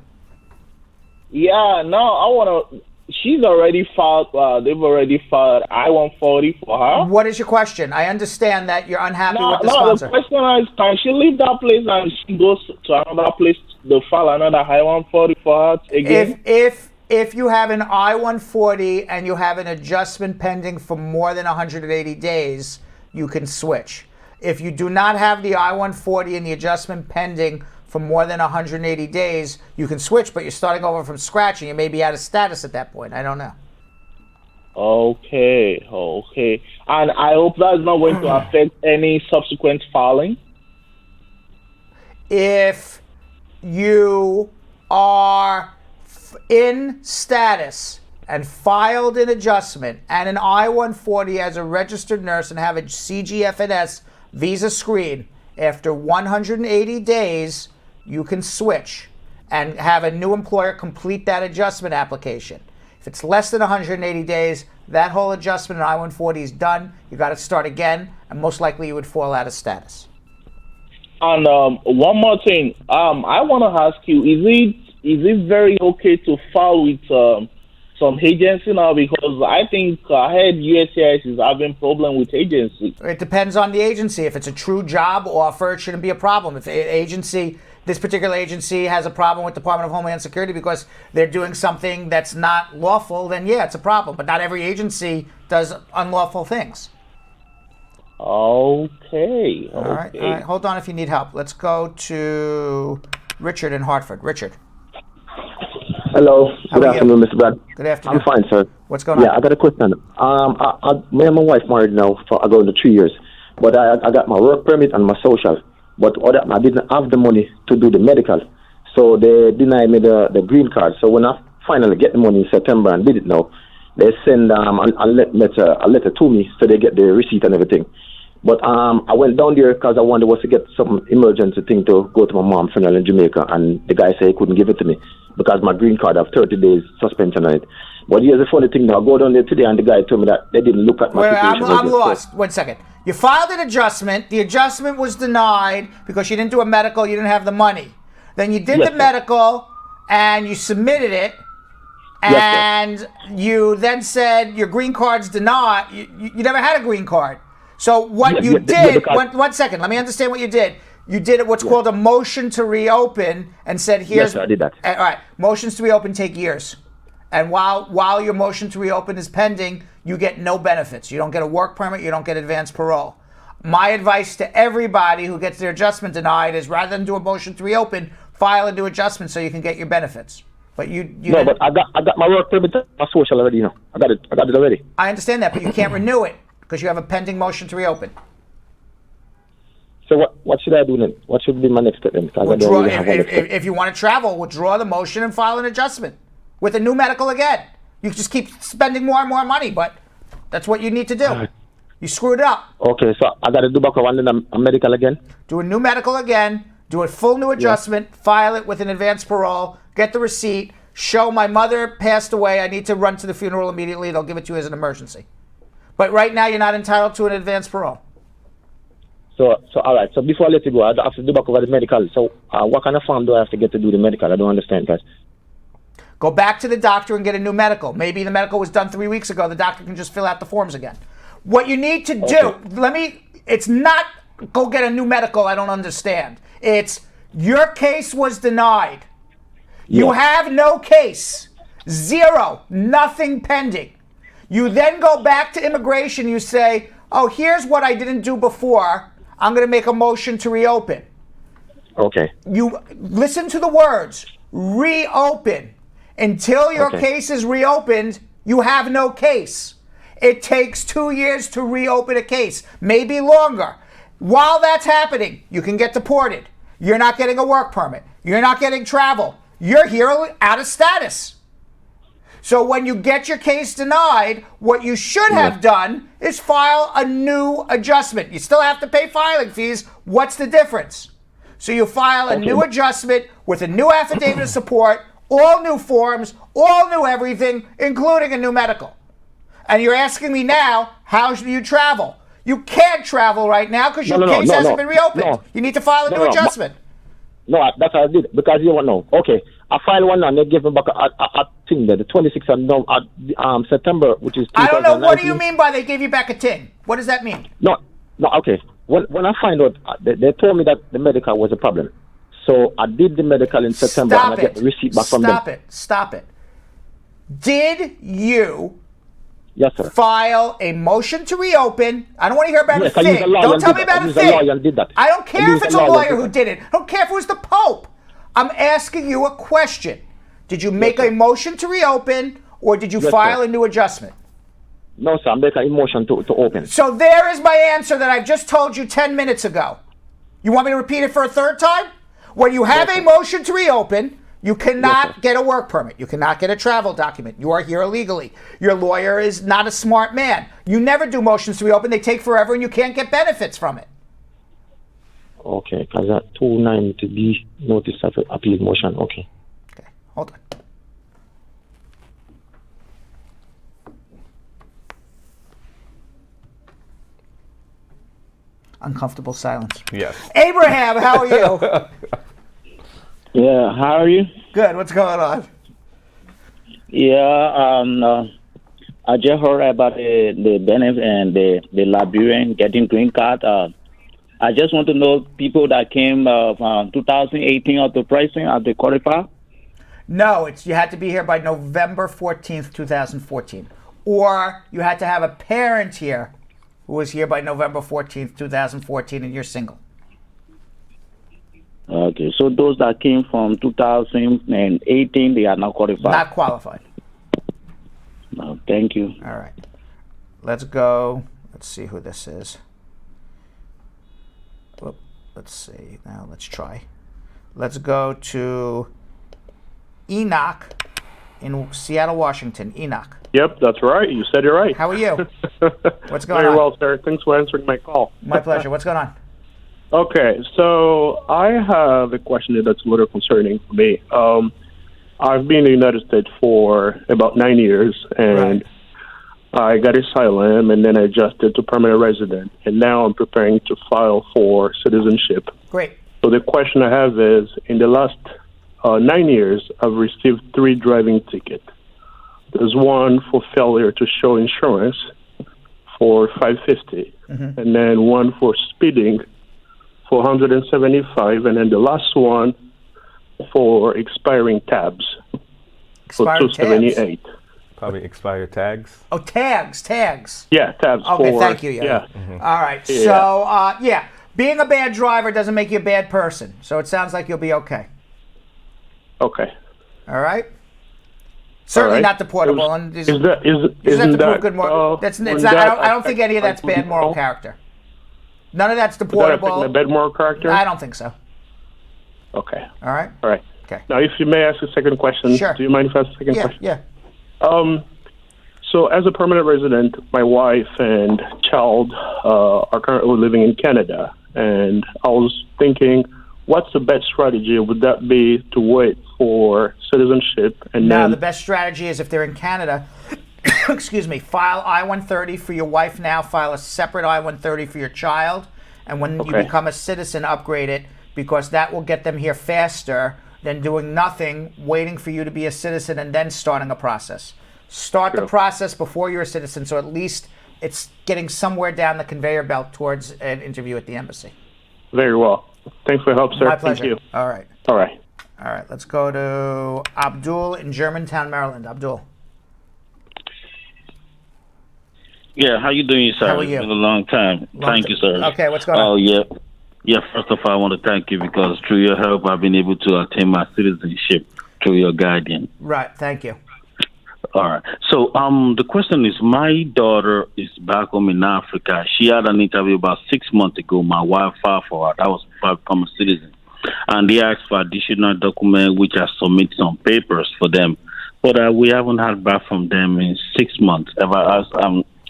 [SPEAKER 19] yeah, no, I want to. She's already filed. They've already filed I-140 for her.
[SPEAKER 1] What is your question? I understand that you're unhappy with the
[SPEAKER 19] No,
[SPEAKER 1] sponsor.
[SPEAKER 19] the question is, can she leave that place and she goes to another place to file another I-140 for her again?
[SPEAKER 1] If you have an I-140 and you have an adjustment pending for more than 180 days, you can switch. If you do not have the I-140 and the adjustment pending for more than 180 days, you can switch, but you're starting over from scratch and you may be out of status at that point. I don't know.
[SPEAKER 19] Okay. And I hope that's not going to affect any subsequent filing.
[SPEAKER 1] If you are in status and filed an adjustment and an I-140 as a registered nurse and have a CGFNS visa screen, after 180 days, you can switch and have a new employer complete that adjustment application. If it's less than 180 days, that whole adjustment in I-140 is done. You got to start again, and most likely you would fall out of status.
[SPEAKER 19] And one more thing, I want to ask you: is it very okay to file with some agency now? Because I think I heard USCIS is having problem with agency.
[SPEAKER 1] It depends on the agency. If it's a true job offer, it shouldn't be a problem. If this particular agency has a problem with Department of Homeland Security because they're doing something that's not lawful, then yeah, it's a problem. But not every agency does unlawful things.
[SPEAKER 19] Okay.
[SPEAKER 1] All right. Hold on if you need help. Let's go to Richard in Hartford. Richard.
[SPEAKER 20] Hello. Good afternoon, Mr. Brad.
[SPEAKER 1] Good afternoon.
[SPEAKER 20] I'm fine, sir.
[SPEAKER 1] What's going on?
[SPEAKER 20] Yeah, I got a question. Me and my wife married now for going to 3 years, but I got my work permit and my social, but I didn't have the money to do the medical, so they denied me the green card. So when I finally get the money in September and did it now, they send a letter to me, so they get the receipt and everything. But I went down there because I wanted was to get some emergency thing to go to my mom's funeral in Jamaica, and the guy said he couldn't give it to me because my green card have 30 days suspension on it. But here's the funny thing now. I go down there today and the guy told me that they didn't look at my situation.
[SPEAKER 1] I'm lost. 1 second. You filed an adjustment. The adjustment was denied because you didn't do a medical. You didn't have the money. Then you did the medical and you submitted it. And you then said your green card's denied. You never had a green card. So what you did, 1 second, let me understand what you did. You did what's called a motion to reopen and said, here's...
[SPEAKER 20] Yes, I did that.
[SPEAKER 1] All right, motions to reopen take years. And while your motion to reopen is pending, you get no benefits. You don't get a work permit, you don't get advance parole. My advice to everybody who gets their adjustment denied is rather than do a motion to reopen, file a new adjustment so you can get your benefits. But
[SPEAKER 20] but I got my work permit, my social already, I got it already.
[SPEAKER 1] I understand that, but you can't renew it because you have a pending motion to reopen.
[SPEAKER 20] So what should I do then? What should be my next step then?
[SPEAKER 1] If you want to travel, withdraw the motion and file an adjustment with a new medical again. You just keep spending more and more money, but that's what you need to do. You screwed up.
[SPEAKER 20] Okay, so I got to do back one then a medical again?
[SPEAKER 1] Do a new medical again, do a full new adjustment, file it with an advance parole, get the receipt, show my mother passed away, I need to run to the funeral immediately, they'll give it to you as an emergency. But right now you're not entitled to an advance parole.
[SPEAKER 20] So all right. So before I let you go, I have to do back over the medical. So what kind of form do I have to get to do the medical? I don't understand, guys.
[SPEAKER 1] Go back to the doctor and get a new medical. Maybe the medical was done 3 weeks ago. The doctor can just fill out the forms again. What you need to do, it's not go get a new medical. I don't understand. It's your case was denied. You have no case. Zero. Nothing pending. You then go back to immigration. You say, oh, here's what I didn't do before. I'm going to make a motion to reopen.
[SPEAKER 20] Okay.
[SPEAKER 1] You listen to the words, reopen. Until your case is reopened, you have no case. It takes 2 years to reopen a case, maybe longer. While that's happening, you can get deported. You're not getting a work permit. You're not getting travel. You're here out of status. So when you get your case denied, what you should have done is file a new adjustment. You still have to pay filing fees. What's the difference? So you file a new adjustment with a new affidavit of support, all new forms, all new everything, including a new medical. And you're asking me now, how do you travel? You can't travel right now because your case hasn't been reopened. You need to file a new adjustment.
[SPEAKER 20] No, that's what I did because you want to know. Okay, I filed one and they gave me back a thing there, the 26th of September, which is 2019.
[SPEAKER 1] I don't know. What do you mean by they gave you back a tin? What does that mean?
[SPEAKER 20] No, okay. When I find out, they told me that the medical was a problem. So I did the medical in September and I get the receipt back from them.
[SPEAKER 1] Stop it. Did you
[SPEAKER 20] file
[SPEAKER 1] a motion to reopen? I don't want to hear about a thing. Don't tell me about a thing. I don't care if it's a lawyer who did it. I don't care if it was the Pope. I'm asking you a question. Did you make a motion to reopen or did you file a new adjustment?
[SPEAKER 20] No, sir. I make a motion to open.
[SPEAKER 1] So there is my answer that I just told you 10 minutes ago. You want me to repeat it for a third time? When you have a motion to reopen, you cannot get a work permit. You cannot get a travel document. You are here illegally. Your lawyer is not a smart man. You never do motions to reopen. They take forever and you can't get benefits from it.
[SPEAKER 20] Okay, because that 290B notice of appeal motion. Okay,
[SPEAKER 1] hold on. Uncomfortable silence.
[SPEAKER 8] Yes.
[SPEAKER 1] Abraham, how are you?
[SPEAKER 19] Yeah, how are you?
[SPEAKER 1] Good. What's going on?
[SPEAKER 19] Yeah, I just heard about the benefit and the Liberian getting green card. I just want to know people that came from 2018 of the pricing of the qualify.
[SPEAKER 1] No, you had to be here by November 14th, 2014. Or you had to have a parent here who was here by November 14th, 2014, and you're single.
[SPEAKER 19] Okay, so those that came from 2018, they are not qualified.
[SPEAKER 1] Not qualified.
[SPEAKER 19] No, thank you.
[SPEAKER 1] All right. Let's go. Let's see who this is. Whoop. Let's see. Now let's try. Let's go to Enoch in Seattle, Washington. Enoch.
[SPEAKER 21] Yep, that's right. You said it right.
[SPEAKER 1] How are you? What's going on?
[SPEAKER 21] Very well, sir. Thanks for answering my call.
[SPEAKER 1] My pleasure. What's going on?
[SPEAKER 21] Okay, so I have a question that's a little concerning for me. I've been in the United States for about 9 years, and I got asylum, and then I adjusted to permanent resident, and now I'm preparing to file for citizenship.
[SPEAKER 1] Great.
[SPEAKER 21] So the question I have is, in the last 9 years, I've received 3 driving tickets. There's one for failure to show insurance for $550, and then one for speeding for $175, and then the last one for expiring tabs for $278.
[SPEAKER 8] Probably expired tags.
[SPEAKER 1] Oh, tags.
[SPEAKER 21] Yeah, tabs.
[SPEAKER 1] Okay,
[SPEAKER 21] for,
[SPEAKER 1] thank you.
[SPEAKER 21] Yeah.
[SPEAKER 1] All right.
[SPEAKER 21] Yeah.
[SPEAKER 1] So, being a bad driver doesn't make you a bad person. So it sounds like you'll be okay.
[SPEAKER 21] Okay.
[SPEAKER 1] All right. Certainly
[SPEAKER 21] All right.
[SPEAKER 1] not deportable.
[SPEAKER 21] Isn't that
[SPEAKER 1] good moral. I don't think any of that's bad moral character. None of that's deportable.
[SPEAKER 21] Is that a bad moral character?
[SPEAKER 1] I don't think so.
[SPEAKER 21] Okay.
[SPEAKER 1] All right.
[SPEAKER 21] All right.
[SPEAKER 1] Okay.
[SPEAKER 21] Now, if you may ask a second question.
[SPEAKER 1] Sure.
[SPEAKER 21] Do you mind if I ask a second question?
[SPEAKER 1] Yeah.
[SPEAKER 21] So, as a permanent resident, my wife and child are currently living in Canada, and I was thinking, what's the best strategy? Would that be to wait for citizenship and
[SPEAKER 1] No,
[SPEAKER 21] then?
[SPEAKER 1] the best strategy is if they're in Canada, excuse me, file I-130 for your wife now, file a separate I-130 for your child, and when you become a citizen, upgrade it, because that will get them here faster than doing nothing, waiting for you to be a citizen and then starting a process. Start the process before you're a citizen, so at least it's getting somewhere down the conveyor belt towards an interview at the embassy.
[SPEAKER 21] Very well. Thanks for your help, sir.
[SPEAKER 1] My pleasure.
[SPEAKER 21] Thank you.
[SPEAKER 1] All right.
[SPEAKER 21] All right.
[SPEAKER 1] All right, let's go to Abdul in Germantown, Maryland. Abdul.
[SPEAKER 22] Yeah, how you doing, sir?
[SPEAKER 1] How are you?
[SPEAKER 22] It's been a long time. Thank you, sir.
[SPEAKER 1] Okay, what's going on?
[SPEAKER 22] Oh, yeah. Yeah, first of all, I want to thank you because through your help, I've been able to attain my citizenship through your guardian.
[SPEAKER 1] Right, thank you.
[SPEAKER 22] All right. So, the question is, my daughter is back home in Africa. She had an interview about 6 months ago. My wife filed for her. That was before I become a citizen. And they asked for additional document, which I submit some papers for them. But we haven't heard back from them in 6 months. Ever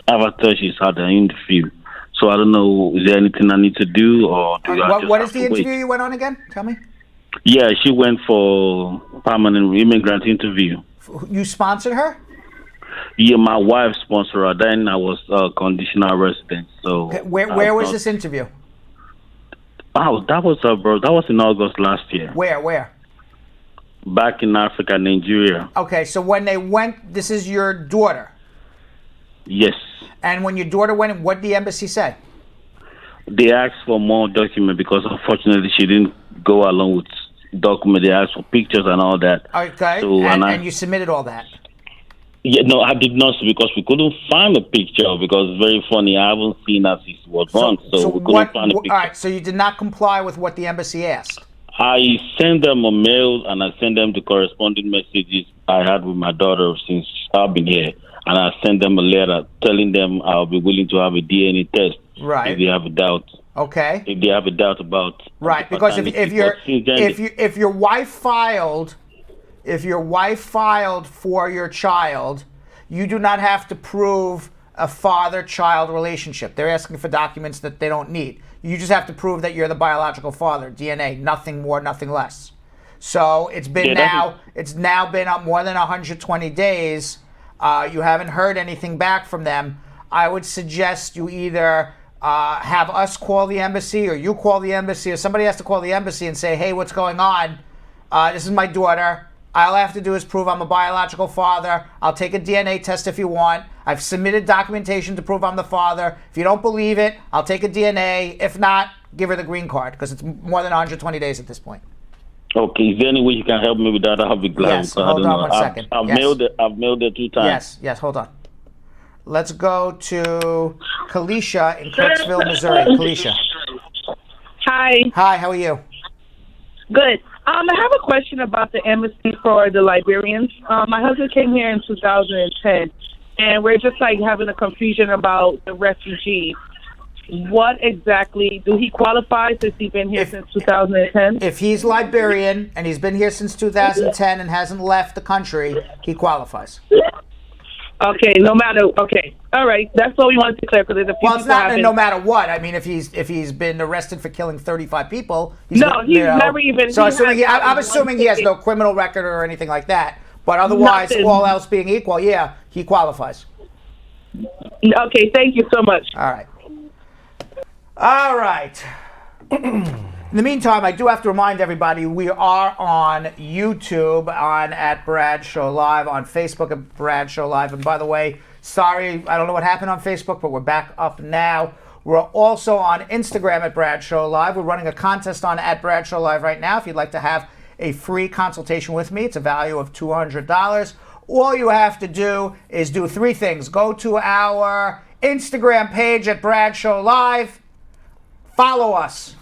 [SPEAKER 22] thought she's had an interview. So I don't know, is there anything I need to do, or do I just
[SPEAKER 1] what
[SPEAKER 22] have
[SPEAKER 1] is the
[SPEAKER 22] to
[SPEAKER 1] interview
[SPEAKER 22] wait?
[SPEAKER 1] you went on again? Tell me.
[SPEAKER 22] Yeah, she went for permanent immigrant interview.
[SPEAKER 1] You sponsored her?
[SPEAKER 22] Yeah, my wife sponsored her. Then I was conditional resident. So
[SPEAKER 1] Okay, where was this interview?
[SPEAKER 22] Oh, that was that was in August last year.
[SPEAKER 1] Where?
[SPEAKER 22] Back in Africa, Nigeria.
[SPEAKER 1] Okay, so when they went, this is your daughter.
[SPEAKER 22] Yes.
[SPEAKER 1] And when your daughter went, what did the embassy say?
[SPEAKER 22] They asked for more document because unfortunately she didn't go along with document. They asked for pictures and all that.
[SPEAKER 1] Okay,
[SPEAKER 22] So,
[SPEAKER 1] and you submitted all that.
[SPEAKER 22] Yeah, no, I did not because we couldn't find a picture because it's very funny. I haven't seen her since it was wrong, so we couldn't find a picture.
[SPEAKER 1] All right, so you did not comply with what the embassy asked.
[SPEAKER 22] I sent them a mail and I sent them the corresponding messages I had with my daughter since I've been here. And I sent them a letter telling them I'll be willing to have a DNA test
[SPEAKER 1] Right.
[SPEAKER 22] if they have a doubt.
[SPEAKER 1] Okay.
[SPEAKER 22] If they have a doubt about
[SPEAKER 1] Right, because if your wife filed for your child, you do not have to prove a father-child relationship. They're asking for documents that they don't need. You just have to prove that you're the biological father, DNA, nothing more, nothing less. So it's been now been up more than 120 days. You haven't heard anything back from them. I would suggest you either have us call the embassy, or you call the embassy, or somebody has to call the embassy and say, hey, what's going on? This is my daughter. All I have to do is prove I'm a biological father. I'll take a DNA test if you want. I've submitted documentation to prove I'm the father. If you don't believe it, I'll take a DNA. If not, give her the green card because it's more than 120 days at this point.
[SPEAKER 22] Okay, is there any way you can help me with that? I'll be glad.
[SPEAKER 1] Yes, hold on one second.
[SPEAKER 22] I've mailed it 2 times.
[SPEAKER 1] Yes, hold on. Let's go to Kalisha in Kirksville, Missouri. Kalisha.
[SPEAKER 2] Hi.
[SPEAKER 1] Hi, how are you?
[SPEAKER 2] Good. I have a question about the amnesty for the Liberians. My husband came here in 2010, and we're just like having a confusion about the refugees. What exactly, do he qualify since he's been here since 2010?
[SPEAKER 1] If he's Liberian and he's been here since 2010 and hasn't left the country, he qualifies.
[SPEAKER 2] Okay, okay. All right, that's what we wanted to clear because there's a few
[SPEAKER 1] Well, it's not no matter what. I mean, if he's been arrested for killing 35 people, he's
[SPEAKER 2] never even.
[SPEAKER 1] So I'm assuming he has no criminal record or anything like that. But otherwise, all else being equal, yeah, he qualifies.
[SPEAKER 2] Okay, thank you so much.
[SPEAKER 1] All right. In the meantime, I do have to remind everybody we are on YouTube at Brad Show Live, on Facebook at Brad Show Live. And by the way, sorry, I don't know what happened on Facebook, but we're back up now. We're also on Instagram at Brad Show Live. We're running a contest on at Brad Show Live right now. If you'd like to have a free consultation with me, it's a value of $200. All you have to do is do 3 things. Go to our Instagram page at Brad Show Live. Follow us.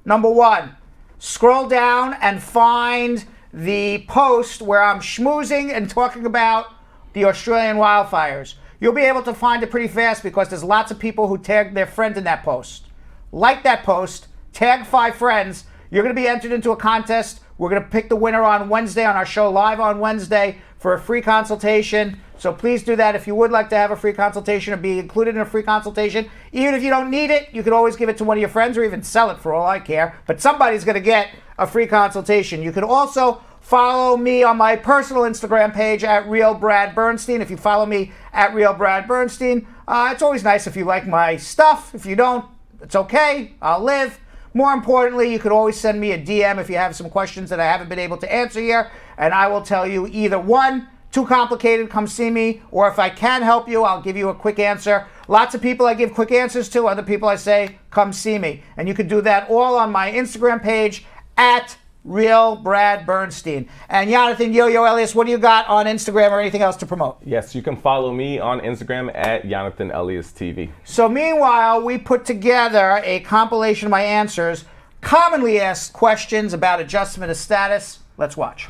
[SPEAKER 1] Number 1, scroll down and find the post where I'm schmoozing and talking about the Australian wildfires. You'll be able to find it pretty fast because there's lots of people who tagged their friend in that post. Like that post, tag 5 friends. You're going to be entered into a contest. We're going to pick the winner on Wednesday on our show live on Wednesday for a free consultation. So please do that. If you would like to have a free consultation or be included in a free consultation, even if you don't need it, you can always give it to one of your friends or even sell it for all I care. But somebody's going to get a free consultation. You can also follow me on my personal Instagram page at Real Brad Bernstein. If you follow me at Real Brad Bernstein, it's always nice if you like my stuff. If you don't, it's okay. I'll live. More importantly, you could always send me a DM if you have some questions that I haven't been able to answer here, and I will tell you either 1, too complicated, come see me, or if I can help you, I'll give you a quick answer. Lots of people I give quick answers to, other people I say, come see me. And you can do that all on my Instagram page at Real Brad Bernstein. And Yonathan, Yo-Yo, Elias, what do you got on Instagram or anything else to promote?
[SPEAKER 8] Yes, you can follow me on Instagram at Yonathan Elias TV.
[SPEAKER 1] So meanwhile, we put together a compilation of my answers, commonly asked questions about adjustment of status. Let's watch.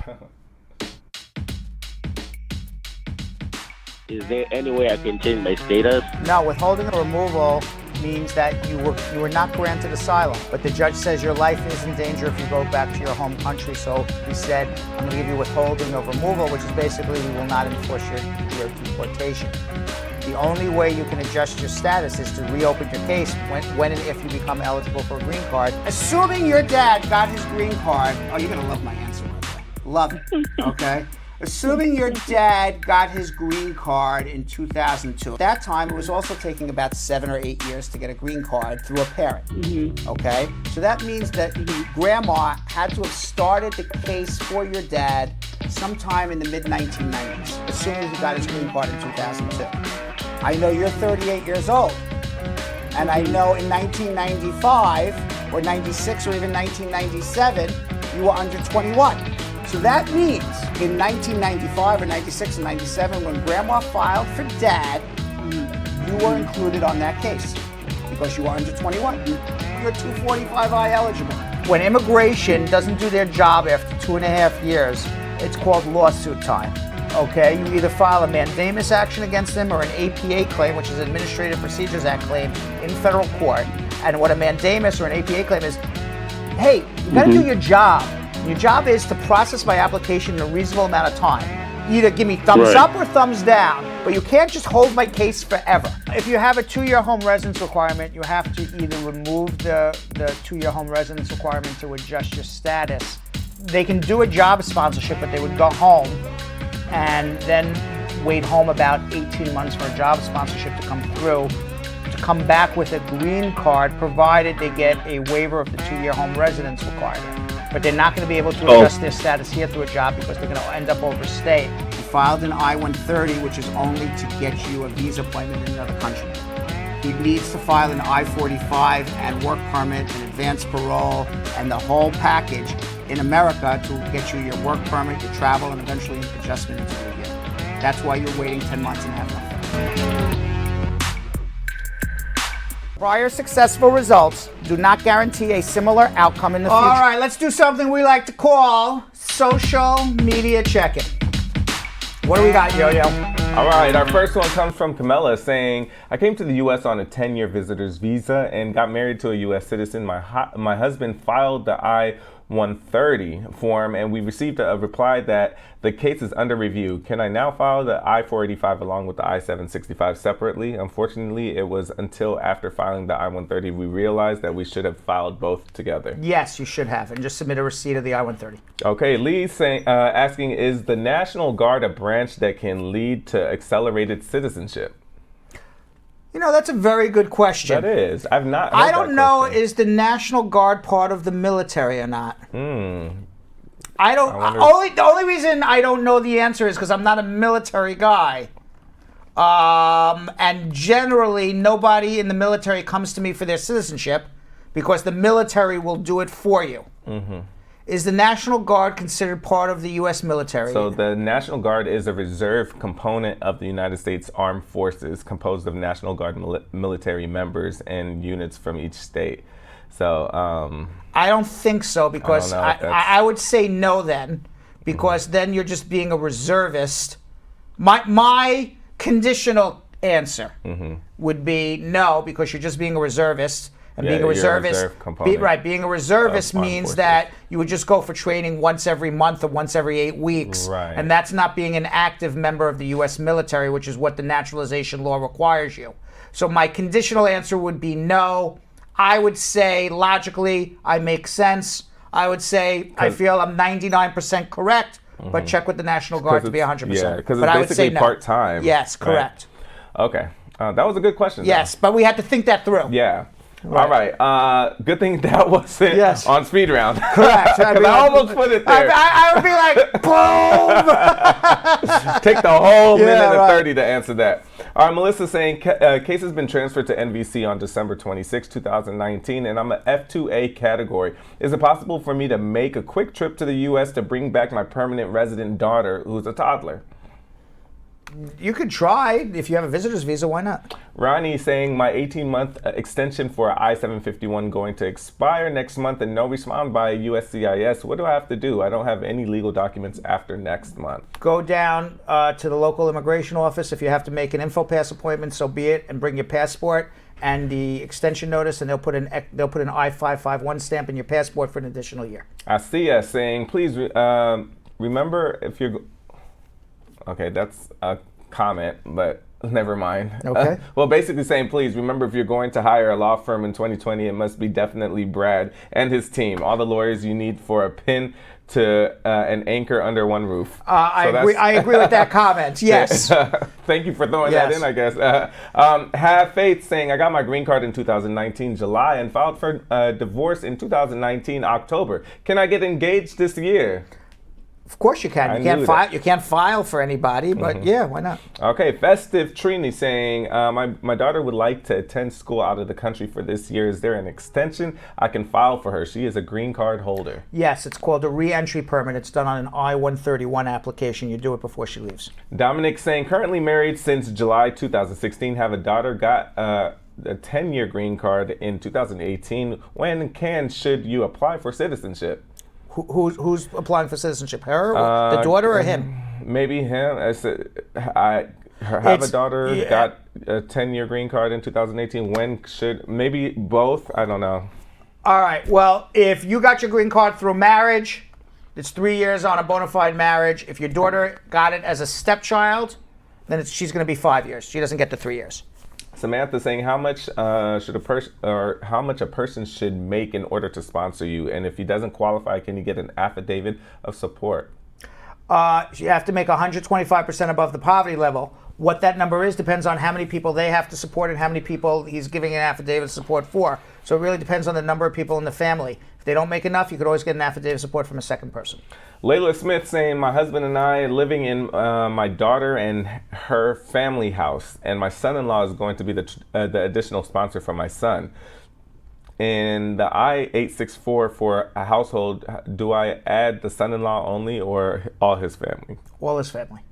[SPEAKER 22] Is there any way I can change my status?
[SPEAKER 1] No, withholding or removal means that you were not granted asylum, but the judge says your life is in danger if you go back to your home country. So he said, I'm going to give you withholding of removal, which is basically we will not enforce your deportation. The only way you can adjust your status is to reopen your case when and if you become eligible for a green card. Assuming your dad got his green card, oh, you're going to love my answer. Love it, okay? Assuming your dad got his green card in 2002. At that time, it was also taking about 7 or 8 years to get a green card through a parent, okay? So that means that grandma had to have started the case for your dad sometime in the mid-1990s, assuming he got his green card in 2002. I know you're 38 years old, and I know in 1995, or 96, or even 1997, you were under 21. So that means in 1995 or 96 and 97, when grandma filed for dad, you were included on that case because you were under 21. You're 245I eligible. When immigration doesn't do their job after 2.5 years, it's called lawsuit time. Okay, you either file a mandamus action against them or an APA claim, which is Administrative Procedures Act claim, in federal court. And what a mandamus or an APA claim is, hey, you gotta do your job. Your job is to process my application in a reasonable amount of time. Either give me thumbs up or thumbs down, but you can't just hold my case forever. If you have a 2-year home residence requirement, you have to either remove the 2-year home residence requirement to adjust your status. They can do a job sponsorship, but they would go home and then wait home about 18 months for a job sponsorship to come through, to come back with a green card, provided they get a waiver of the 2-year home residence requirement. but they're not going to be able to adjust their status here through a job because they're going to end up overstayed. He filed an I-130, which is only to get you a visa appointment in another country. He needs to file an I-45 and work permit and advance parole and the whole package in America to get you your work permit, your travel, and eventually adjustment into the year. That's why you're waiting 10 months and have nothing. Prior successful results do not guarantee a similar outcome in the future. All right, let's do something we like to call social media checking. What do we got, Yo-Yo?
[SPEAKER 8] All right, our first one comes from Carmela saying, I came to the U.S. on a 10-year visitor's visa and got married to a U.S. citizen. My husband filed the I-130 form and we received a reply that the case is under review. Can I now file the I-485 along with the I-765 separately? Unfortunately, it was until after filing the I-130 we realized that we should have filed both together.
[SPEAKER 1] Yes, you should have, and just submit a receipt of the I-130.
[SPEAKER 8] Okay, Lee saying, asking, is the National Guard a branch that can lead to accelerated citizenship?
[SPEAKER 1] You know, that's a very good question.
[SPEAKER 8] That is. I've not heard
[SPEAKER 1] I don't
[SPEAKER 8] that
[SPEAKER 1] know,
[SPEAKER 8] question.
[SPEAKER 1] is the National Guard part of the military or not?
[SPEAKER 8] I
[SPEAKER 1] The only reason I don't know the answer is because I'm not a military guy. And generally, nobody in the military comes to me for their citizenship because the military will do it for you. Is the National Guard considered part of the U.S. military?
[SPEAKER 8] So the National Guard is a reserve component of the United States Armed Forces composed of National Guard military members and units from each state. So
[SPEAKER 1] I don't think so because I would say no then because then you're just being a reservist. My conditional answer would be no because you're just being a reservist. And being a reservist, being a reservist means that you would just go for training once every month or once every 8 weeks.
[SPEAKER 8] Right.
[SPEAKER 1] And that's not being an active member of the U.S. military, which is what the naturalization law requires you. So my conditional answer would be no. I would say, logically, I make sense. I would say, I feel I'm 99% correct, but check with the National Guard to be 100%.
[SPEAKER 8] Yeah, because
[SPEAKER 1] but
[SPEAKER 8] it's
[SPEAKER 1] I would say
[SPEAKER 8] basically
[SPEAKER 1] no.
[SPEAKER 8] part-time.
[SPEAKER 1] Yes, correct.
[SPEAKER 8] Right? Okay. That was a good question.
[SPEAKER 1] Yes, but we had to think that through.
[SPEAKER 8] Yeah. Right. All right. Good thing that wasn't on speed round.
[SPEAKER 1] Correct.
[SPEAKER 8] Because I almost put it there.
[SPEAKER 1] I would be like, boom!
[SPEAKER 8] Take the whole minute and 30 to answer that. All right, Melissa saying, case has been transferred to NVC on December 26, 2019, and I'm an F2A category. Is it possible for me to make a quick trip to the U.S. to bring back my permanent resident daughter, who's a toddler?
[SPEAKER 1] You could try. If you have a visitor's visa, why not?
[SPEAKER 8] Ronnie saying, my 18-month extension for I-751 going to expire next month and no response by USCIS. What do I have to do? I don't have any legal documents after next month. Go
[SPEAKER 1] down to the local immigration office. If you have to make an InfoPass appointment, so be it, and bring your passport and the extension notice, and they'll put an I-551 stamp in your passport for an additional year.
[SPEAKER 8] Asia saying, please remember if you're... Okay, that's a comment, but never mind.
[SPEAKER 1] Okay.
[SPEAKER 8] Well, basically saying, please remember if you're going to hire a law firm in 2020, it must be definitely Brad and his team. All the lawyers you need for a pin to an anchor under one roof.
[SPEAKER 1] I agree with that comment. Yes.
[SPEAKER 8] Thank you for throwing that in, I guess. Have Faith saying, I got my green card in 2019 July and filed for divorce in 2019 October. Can I get engaged this year?
[SPEAKER 1] Of course you can. You can't file for anybody, but yeah, why not?
[SPEAKER 8] Okay, Festive Trini saying, my daughter would like to attend school out of the country for this year. Is there an extension I can file for her? She is a green card holder.
[SPEAKER 1] Yes, it's called a re-entry permit. It's done on an I-131 application. You do it before she leaves.
[SPEAKER 8] Dominic saying, currently married since July 2016, have a daughter, got a 10-year green card in 2018. When should you apply for citizenship?
[SPEAKER 1] Who's applying for citizenship? Her, the daughter, or him?
[SPEAKER 8] Maybe him. I have a daughter, got a 10-year green card in 2018. When should, maybe both? I don't know.
[SPEAKER 1] All right. Well, if you got your green card through marriage, it's 3 years on a bona fide marriage. If your daughter got it as a stepchild, then she's going to be 5 years. She doesn't get the 3 years.
[SPEAKER 8] Samantha saying, how much a person should make in order to sponsor you, and if he doesn't qualify, can you get an affidavit of support?
[SPEAKER 1] You have to make 125% above the poverty level, What that number is depends on how many people they have to support and how many people he's giving an affidavit of support for. So it really depends on the number of people in the family. If they don't make enough, you could always get an affidavit of support from a second person.
[SPEAKER 8] Layla Smith saying, my husband and I are living in my daughter and her family house, and my son-in-law is going to be the additional sponsor for my son. In the I-864 for a household, do I add the son-in-law only or all his family?
[SPEAKER 1] All his family.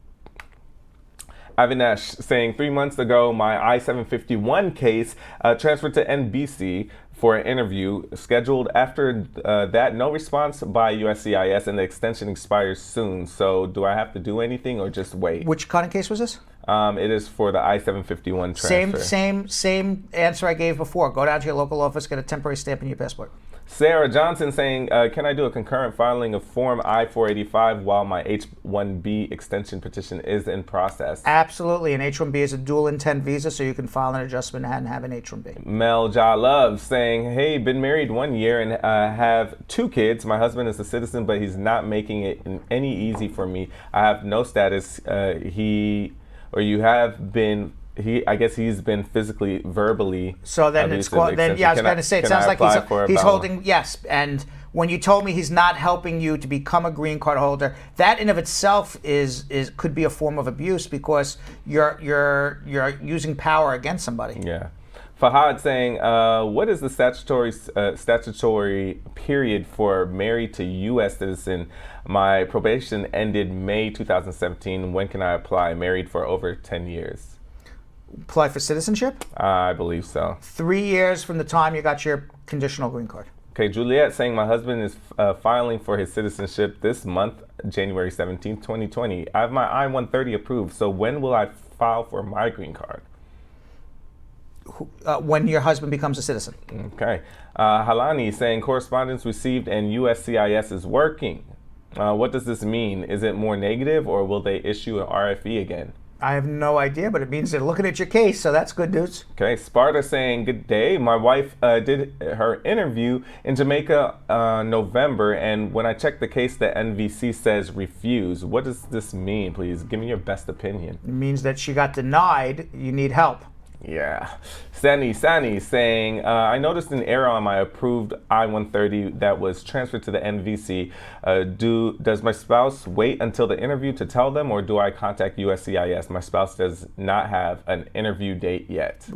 [SPEAKER 8] Avinash saying, 3 months ago, my I-751 case transferred to NBC for an interview scheduled. After that, no response by USCIS, and the extension expires soon. So do I have to do anything or just wait?
[SPEAKER 1] Which kind of case was this?
[SPEAKER 8] It is for the I-751 transfer.
[SPEAKER 1] Same answer I gave before. Go down to your local office, get a temporary stamp in your passport.
[SPEAKER 8] Sarah Johnson saying, can I do a concurrent filing of Form I-485 while my H-1B extension petition is in process?
[SPEAKER 1] Absolutely. An H-1B is a dual intent visa, so you can file an adjustment and have an H-1B.
[SPEAKER 8] Mel Ja Love saying, hey, been married 1 year and have 2 kids. My husband is a citizen, but he's not making it any easy for me. I have no status. I guess he's been physically, verbally.
[SPEAKER 1] So then it's called. Then yeah, I was going to say it sounds like he's holding. Yes, and when you told me he's not helping you to become a green card holder, that in of itself could be a form of abuse because you're using power against somebody.
[SPEAKER 8] Yeah. Fahad saying, what is the statutory period for married to U.S. citizen? My probation ended May 2017. When can I apply? Married for over 10 years.
[SPEAKER 1] Apply for citizenship?
[SPEAKER 8] I believe so.
[SPEAKER 1] 3 years from the time you got your conditional green card.
[SPEAKER 8] Okay, Juliet saying, my husband is filing for his citizenship this month, January 17th, 2020. I have my I-130 approved, so when will I file for my green card?
[SPEAKER 1] When your husband becomes a citizen.
[SPEAKER 8] Okay. Halani saying, correspondence received and USCIS is working. What does this mean? Is it more negative or will they issue an RFE again?
[SPEAKER 1] I have no idea, but it means they're looking at your case, so that's good news.
[SPEAKER 8] Okay, Sparta saying, good day. My wife did her interview in Jamaica November, and when I checked the case, the NVC says refuse. What does this mean, please? Give me your best opinion.
[SPEAKER 1] It means that she got denied. You need help.
[SPEAKER 8] Yeah. Sani saying, I noticed an error on my approved I-130 that was transferred to the NVC. Does my spouse wait until the interview to tell them, or do I contact USCIS? My spouse does not have an interview date yet.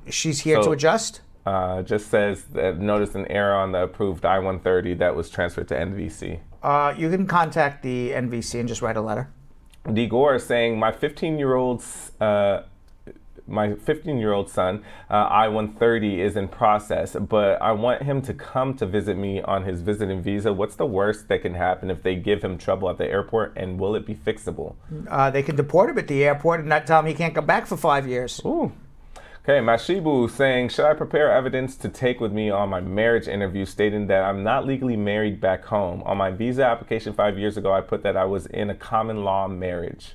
[SPEAKER 1] She's here to adjust?
[SPEAKER 8] Just says that noticed an error on the approved I-130 that was transferred to NVC.
[SPEAKER 1] You can contact the NVC and just write a letter.
[SPEAKER 8] D. Gore saying, my 15-year-old son, I-130 is in process, but I want him to come to visit me on his visiting visa. What's the worst that can happen if they give him trouble at the airport, and will it be fixable?
[SPEAKER 1] They can deport him at the airport and not tell him he can't come back for 5 years.
[SPEAKER 8] Ooh. Okay, Mashibu saying, should I prepare evidence to take with me on my marriage interview stating that I'm not legally married back home? On my visa application 5 years ago, I put that I was in a common law marriage.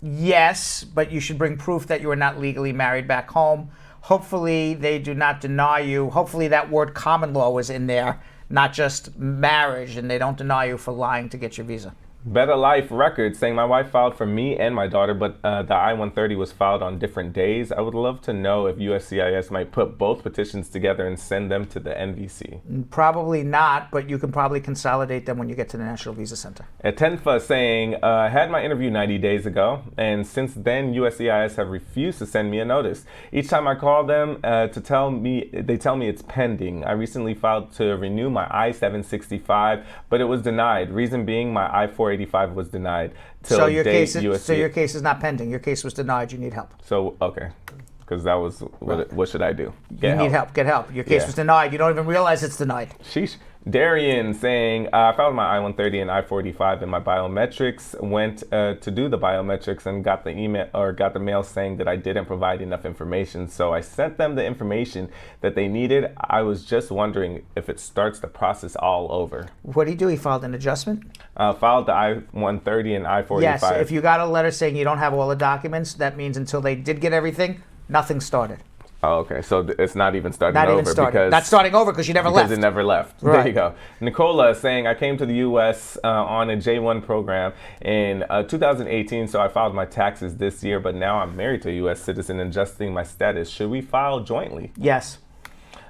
[SPEAKER 1] Yes, but you should bring proof that you are not legally married back home. Hopefully they do not deny you. Hopefully that word common law was in there, not just marriage, and they don't deny you for lying to get your visa.
[SPEAKER 8] Better Life Records saying, my wife filed for me and my daughter, but the I-130 was filed on different days. I would love to know if USCIS might put both petitions together and send them to the NVC.
[SPEAKER 1] Probably not, but you can probably consolidate them when you get to the National Visa Center.
[SPEAKER 8] Atenfa saying, had my interview 90 days ago, and since then USCIS have refused to send me a notice. Each time I call them they tell me it's pending. I recently filed to renew my I-765, but it was denied. Reason being, my I-485 was denied.
[SPEAKER 1] So your case is not pending. Your case was denied. You need help.
[SPEAKER 8] So, okay. Because that was, what should I do?
[SPEAKER 1] Get help. Get help. Your case was denied. You don't even realize it's denied.
[SPEAKER 8] Sheesh. Darian saying, I filed my I-130 and I-485 and my biometrics, went to do the biometrics and got the mail saying that I didn't provide enough information. So I sent them the information that they needed. I was just wondering if it starts the process all over.
[SPEAKER 1] What did he do? He filed an adjustment?
[SPEAKER 8] Filed the I-130 and I-485.
[SPEAKER 1] Yes, if you got a letter saying you don't have all the documents, that means until they did get everything, nothing started.
[SPEAKER 8] Oh, okay. So it's not even starting
[SPEAKER 1] Not
[SPEAKER 8] over
[SPEAKER 1] even starting.
[SPEAKER 8] because
[SPEAKER 1] Not starting over because you never left.
[SPEAKER 8] Because it never left.
[SPEAKER 1] Right.
[SPEAKER 8] There you go. Nicola is saying, I came to the U.S. On a J1 program in 2018, so I filed my taxes this year, but now I'm married to a U.S. citizen and adjusting my status. Should we file jointly?
[SPEAKER 1] Yes.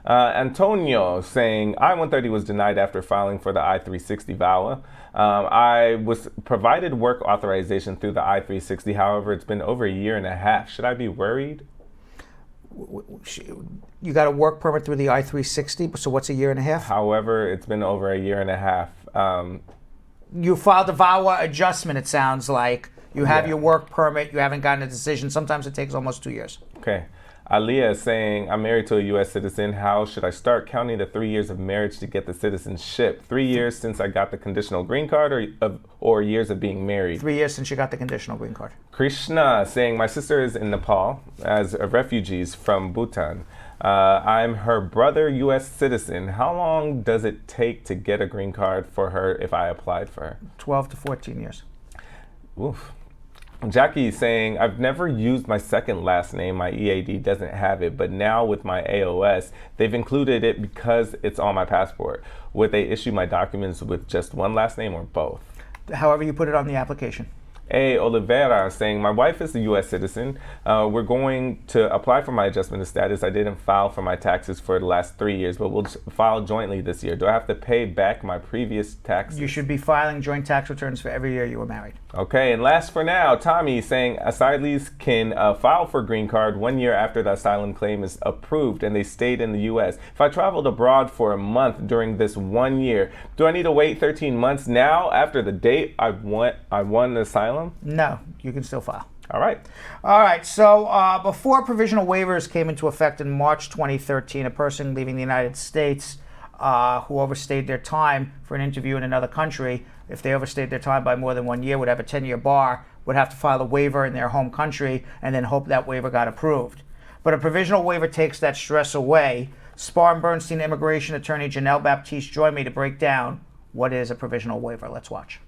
[SPEAKER 8] Antonio saying, I-130 was denied after filing for the I-360 VAWA. I was provided work authorization through the I-360. However, it's been over a year and a half. Should I be worried?
[SPEAKER 1] You got a work permit through the I-360, so what's a year and a half?
[SPEAKER 8] However, it's been over a year and a half.
[SPEAKER 1] You filed a VAWA adjustment, it sounds like. You have your work permit, you haven't gotten a decision. Sometimes it takes almost 2 years.
[SPEAKER 8] Okay. Elias saying, I'm married to a U.S. citizen. How should I start counting the 3 years of marriage to get the citizenship? 3 years since I got the conditional green card or years of being married?
[SPEAKER 1] 3 years since you got the conditional green card.
[SPEAKER 8] Krishna saying, my sister is in Nepal as refugees from Bhutan. I'm her brother, U.S. citizen. How long does it take to get a green card for her if I applied for her?
[SPEAKER 1] 12 to 14 years.
[SPEAKER 8] Oof. Jackie is saying, I've never used my second last name. My EAD doesn't have it, but now with my AOS, they've included it because it's on my passport. Would they issue my documents with just one last name or both?
[SPEAKER 1] However you put it on the application.
[SPEAKER 8] A. Oliveira saying, my wife is a U.S. citizen. We're going to apply for my adjustment of status. I didn't file for my taxes for the last 3 years, but we'll file jointly this year. Do I have to pay back my previous taxes?
[SPEAKER 1] You should be filing joint tax returns for every year you were married.
[SPEAKER 8] Okay, and last for now, Tommy saying, asylees can file for green card 1 year after the asylum claim is approved and they stayed in the U.S. If I traveled abroad for a month during this 1 year, do I need to wait 13 months now after the date I won the asylum?
[SPEAKER 1] No, you can still file.
[SPEAKER 8] All right.
[SPEAKER 1] All right. So before provisional waivers came into effect in March 2013, a person leaving the United States who overstayed their time for an interview in another country, if they overstayed their time by more than 1 year, would have a 10-year bar, would have to file a waiver in their home country, and then hope that waiver got approved. But a provisional waiver takes that stress away. Spar and Bernstein Immigration Attorney Janelle Baptiste joined me to break down what is a provisional waiver. Let's watch.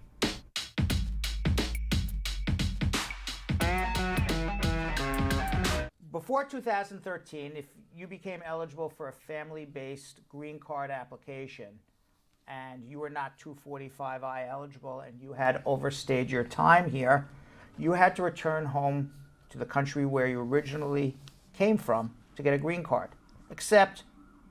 [SPEAKER 1] Before 2013, if you became eligible for a family-based green card application and you were not 245I eligible and you had overstayed your time here, you had to return home to the country where you originally came from to get a green card. Except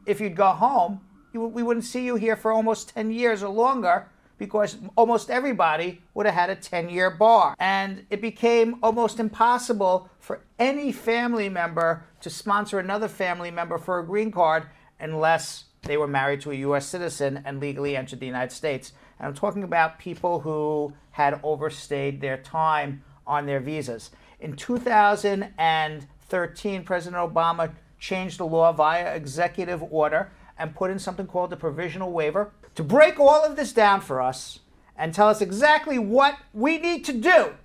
[SPEAKER 1] if you'd go home, we wouldn't see you here for almost 10 years or longer because almost everybody would have had a 10-year bar. And it became almost impossible for any family member to sponsor another family member for a green card unless they were married to a U.S. citizen and legally entered the United States. And I'm talking about people who had overstayed their time on their visas. In 2013, President Obama changed the law via executive order and put in something called the provisional waiver. To break all of this down for us and tell us exactly what we need to do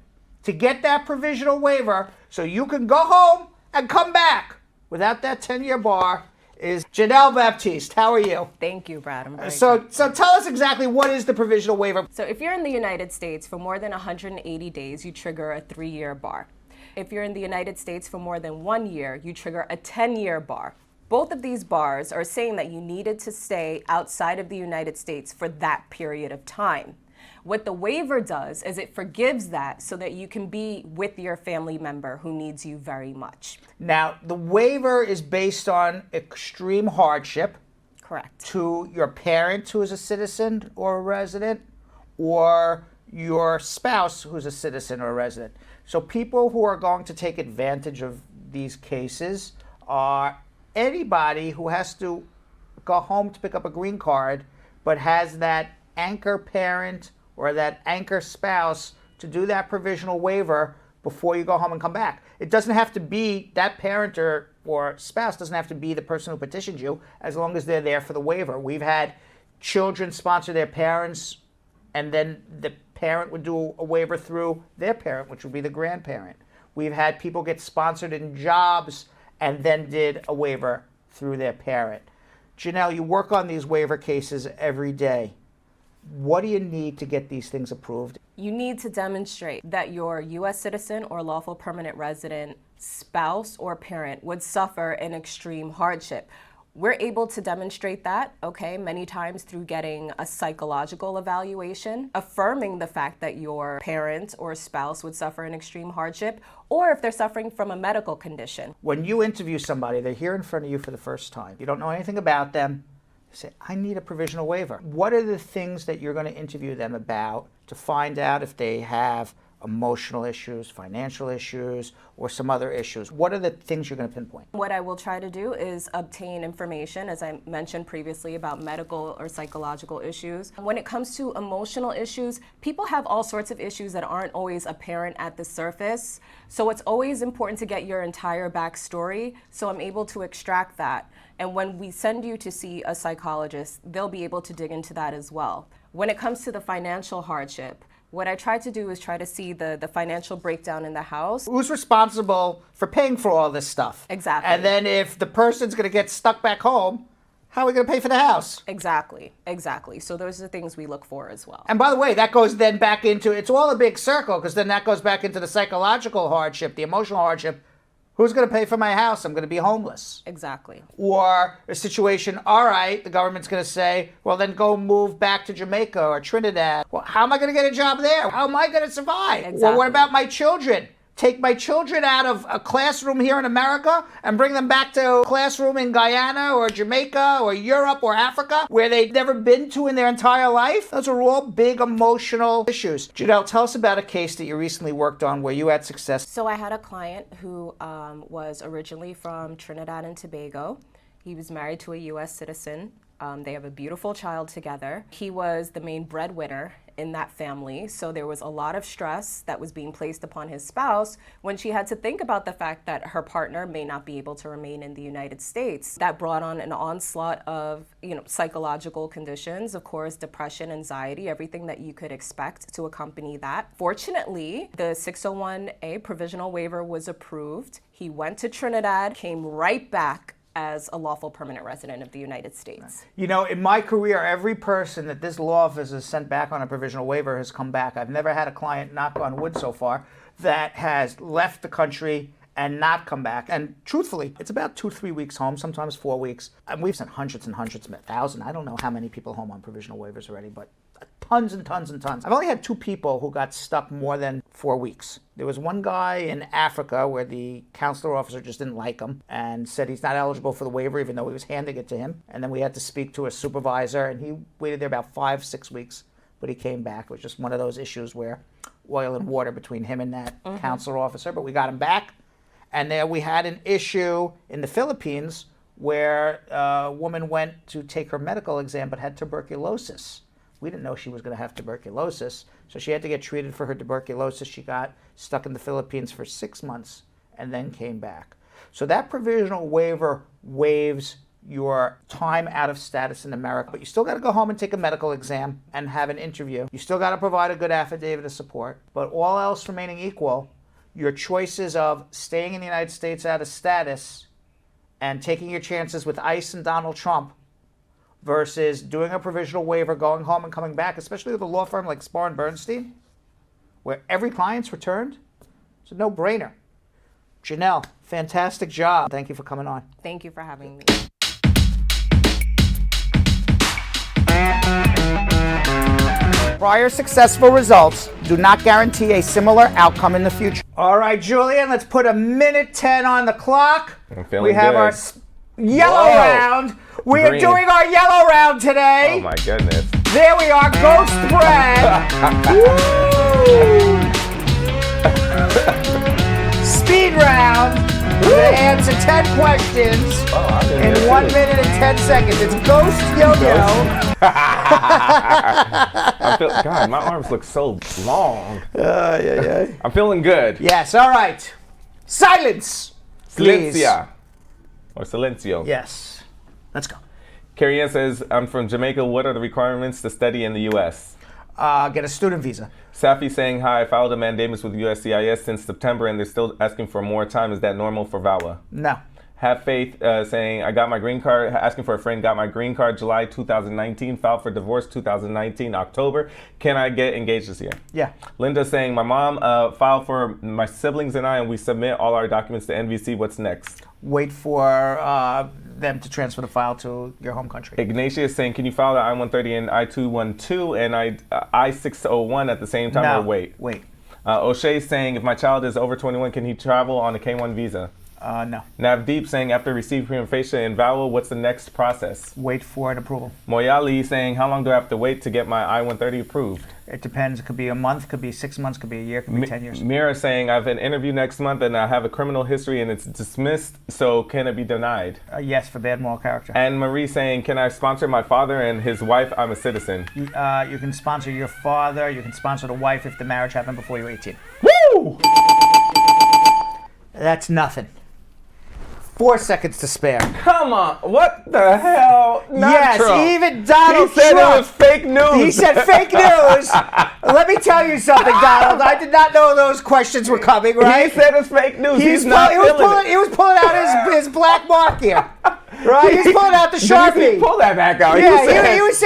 [SPEAKER 1] to get that provisional waiver so you can go home and come back without that 10-year bar is Janelle Baptiste. How are you?
[SPEAKER 3] Thank you, Brad. I'm very
[SPEAKER 1] So
[SPEAKER 3] good.
[SPEAKER 1] tell us exactly what is the provisional waiver.
[SPEAKER 3] So if you're in the United States for more than 180 days, you trigger a 3-year bar. If you're in the United States for more than 1 year, you trigger a 10-year bar. Both of these bars are saying that you needed to stay outside of the United States for that period of time. What the waiver does is it forgives that so that you can be with your family member who needs you very much.
[SPEAKER 1] Now, the waiver is based on extreme hardship.
[SPEAKER 3] Correct.
[SPEAKER 1] To your parent who is a citizen or a resident, or your spouse who's a citizen or a resident. So people who are going to take advantage of these cases are anybody who has to go home to pick up a green card but has that anchor parent or that anchor spouse to do that provisional waiver before you go home and come back. It doesn't have to be that parent or spouse doesn't have to be the person who petitioned you as long as they're there for the waiver. We've had children sponsor their parents and then the parent would do a waiver through their parent, which would be the grandparent. We've had people get sponsored in jobs and then did a waiver through their parent. Janelle, you work on these waiver cases every day. What do you need to get these things approved?
[SPEAKER 3] You need to demonstrate that you're a U.S. citizen or lawful permanent resident spouse or parent would suffer an extreme hardship. We're able to demonstrate that, okay, many times through getting a psychological evaluation, affirming the fact that your parent or spouse would suffer an extreme hardship, or if they're suffering from a medical condition.
[SPEAKER 1] When you interview somebody, they're here in front of you for the first time. You don't know anything about them. You say, I need a provisional waiver. What are the things that you're going to interview them about to find out if they have emotional issues, financial issues, or some other issues? What are the things you're going to pinpoint?
[SPEAKER 3] What I will try to do is obtain information, as I mentioned previously, about medical or psychological issues. When it comes to emotional issues, people have all sorts of issues that aren't always apparent at the surface. So it's always important to get your entire backstory, so I'm able to extract that. And when we send you to see a psychologist, they'll be able to dig into that as well. When it comes to the financial hardship, what I try to do is try to see the financial breakdown in the house.
[SPEAKER 1] Who's responsible for paying for all this stuff?
[SPEAKER 3] Exactly.
[SPEAKER 1] And then if the person's going to get stuck back home, how are we going to pay for the house?
[SPEAKER 3] Exactly. So those are the things we look for as well.
[SPEAKER 1] And by the way, that goes then back into, it's all a big circle, because then that goes back into the psychological hardship, the emotional hardship. Who's going to pay for my house? I'm going to be homeless.
[SPEAKER 3] Exactly.
[SPEAKER 1] Or a situation, all right, the government's going to say, well, then go move back to Jamaica or Trinidad. Well, how am I going to get a job there? How am I going to survive?
[SPEAKER 3] Exactly.
[SPEAKER 1] Well, what about my children? Take my children out of a classroom here in America and bring them back to a classroom in Guyana or Jamaica or Europe or Africa where they've never been to in their entire life? Those are all big emotional issues. Janelle, tell us about a case that you recently worked on where you had success.
[SPEAKER 3] So I had a client who was originally from Trinidad and Tobago. He was married to a U.S. citizen. They have a beautiful child together. He was the main breadwinner in that family, so there was a lot of stress that was being placed upon his spouse when she had to think about the fact that her partner may not be able to remain in the United States. That brought on an onslaught of, psychological conditions, of course, depression, anxiety, everything that you could expect to accompany that. Fortunately, the 601A provisional waiver was approved. He went to Trinidad, came right back as a lawful permanent resident of the United States.
[SPEAKER 1] In my career, every person that this law office has sent back on a provisional waiver has come back. I've never had a client, knock on wood so far, that has left the country and not come back. And truthfully, it's about 2-3 weeks home, sometimes 4 weeks. And we've sent hundreds and hundreds, 1,000. I don't know how many people home on provisional waivers already, but tons and tons and tons. I've only had 2 people who got stuck more than 4 weeks. There was one guy in Africa where the consular officer just didn't like him and said he's not eligible for the waiver even though he was handing it to him. And then we had to speak to a supervisor, and he waited there about 5-6 weeks, but he came back. It was just one of those issues where oil and water between him and that consular officer, but we got him back. And there we had an issue in the Philippines where a woman went to take her medical exam but had tuberculosis. We didn't know she was going to have tuberculosis, so she had to get treated for her tuberculosis. She got stuck in the Philippines for 6 months and then came back. So that provisional waiver waives your time out of status in America, but you still got to go home and take a medical exam and have an interview. You still got to provide a good affidavit of support, but all else remaining equal, your choices of staying in the United States out of status and taking your chances with ICE and Donald Trump versus doing a provisional waiver, going home and coming back, especially with a law firm like Spar and Bernstein, where every client's returned, it's a no-brainer. Janelle, fantastic job. Thank you for coming on.
[SPEAKER 3] Thank you for having me.
[SPEAKER 1] Prior successful results do not guarantee a similar outcome in the future. All right, Julian, let's put a minute 10 on the clock.
[SPEAKER 8] I'm feeling
[SPEAKER 1] we have
[SPEAKER 8] good.
[SPEAKER 1] our yellow round. We are doing our yellow round today.
[SPEAKER 8] Oh my goodness.
[SPEAKER 1] There we are, Ghost Brad. Speed round. We're going to answer 10 questions in 1 minute and 10 seconds. It's Ghost Yo-Yo.
[SPEAKER 8] God, my arms look so long.
[SPEAKER 1] Yeah.
[SPEAKER 8] I'm feeling good.
[SPEAKER 1] Yes, all right. Silence, please.
[SPEAKER 8] Silencia. Or silencio.
[SPEAKER 1] Yes. Let's go.
[SPEAKER 8] Carrie Ann says, I'm from Jamaica. What are the requirements to study in the U.S.?
[SPEAKER 1] Get a student visa.
[SPEAKER 8] Safi saying, hi, I filed a mandamus with USCIS since September and they're still asking for more time. Is that normal for VAWA?
[SPEAKER 1] No.
[SPEAKER 8] Have Faith saying, I got my green card, asking for a friend, got my green card July 2019, filed for divorce 2019, October. Can I get engaged this year?
[SPEAKER 1] Yeah.
[SPEAKER 8] Linda saying, my mom filed for my siblings and I, and we submit all our documents to NVC. What's next?
[SPEAKER 1] Wait for them to transfer the file to your home country.
[SPEAKER 8] Ignatius saying, can you file the I-130 and I-212 and I-601 at the same time or wait?
[SPEAKER 1] Wait.
[SPEAKER 8] O'Shea saying, if my child is over 21, can he travel on a K-1 visa?
[SPEAKER 1] No.
[SPEAKER 8] Navdeep saying, after receiving prima facie and vowel, what's the next process?
[SPEAKER 1] Wait for an approval.
[SPEAKER 8] Moyali saying, how long do I have to wait to get my I-130 approved?
[SPEAKER 1] It depends. It could be a month, could be 6 months, could be a year, could be 10 years.
[SPEAKER 8] Mira saying, I have an interview next month and I have a criminal history and it's dismissed, so can it be denied?
[SPEAKER 1] Yes, for bad moral character.
[SPEAKER 8] And Marie saying, can I sponsor my father and his wife? I'm a citizen.
[SPEAKER 1] You can sponsor your father, you can sponsor the wife if the marriage happened before you were 18.
[SPEAKER 8] Woo!
[SPEAKER 1] That's nothing. 4 seconds to spare.
[SPEAKER 8] Come on, what the hell? Not Trump.
[SPEAKER 1] Even Donald Trump.
[SPEAKER 8] He said it was fake news.
[SPEAKER 1] He said fake news. Let me tell you something, Donald. I did not know those questions were coming, right?
[SPEAKER 8] He said it's fake news. He was
[SPEAKER 1] pulling out his black mark here. Right? He's pulling out the Sharpie.
[SPEAKER 8] Pull that back out.
[SPEAKER 1] Yeah, he was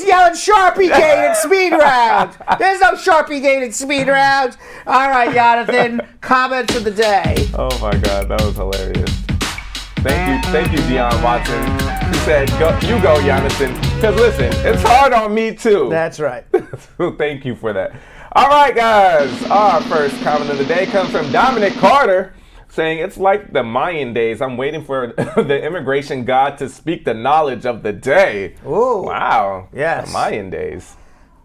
[SPEAKER 1] yelling Sharpie gate and speed round. There's no Sharpie gate and speed round. All right, Yonathan, comments of the day.
[SPEAKER 8] Oh my God, that was hilarious. Thank you, Deion Watson. He said, you go, Yonathan. Because listen, it's hard on me too.
[SPEAKER 1] That's right.
[SPEAKER 8] Thank you for that. All right, guys. Our first comment of the day comes from Dominic Carter, saying, it's like the Mayan days. I'm waiting for the immigration god to speak the knowledge of the day.
[SPEAKER 1] Ooh.
[SPEAKER 8] Wow.
[SPEAKER 1] Yes.
[SPEAKER 8] The Mayan days.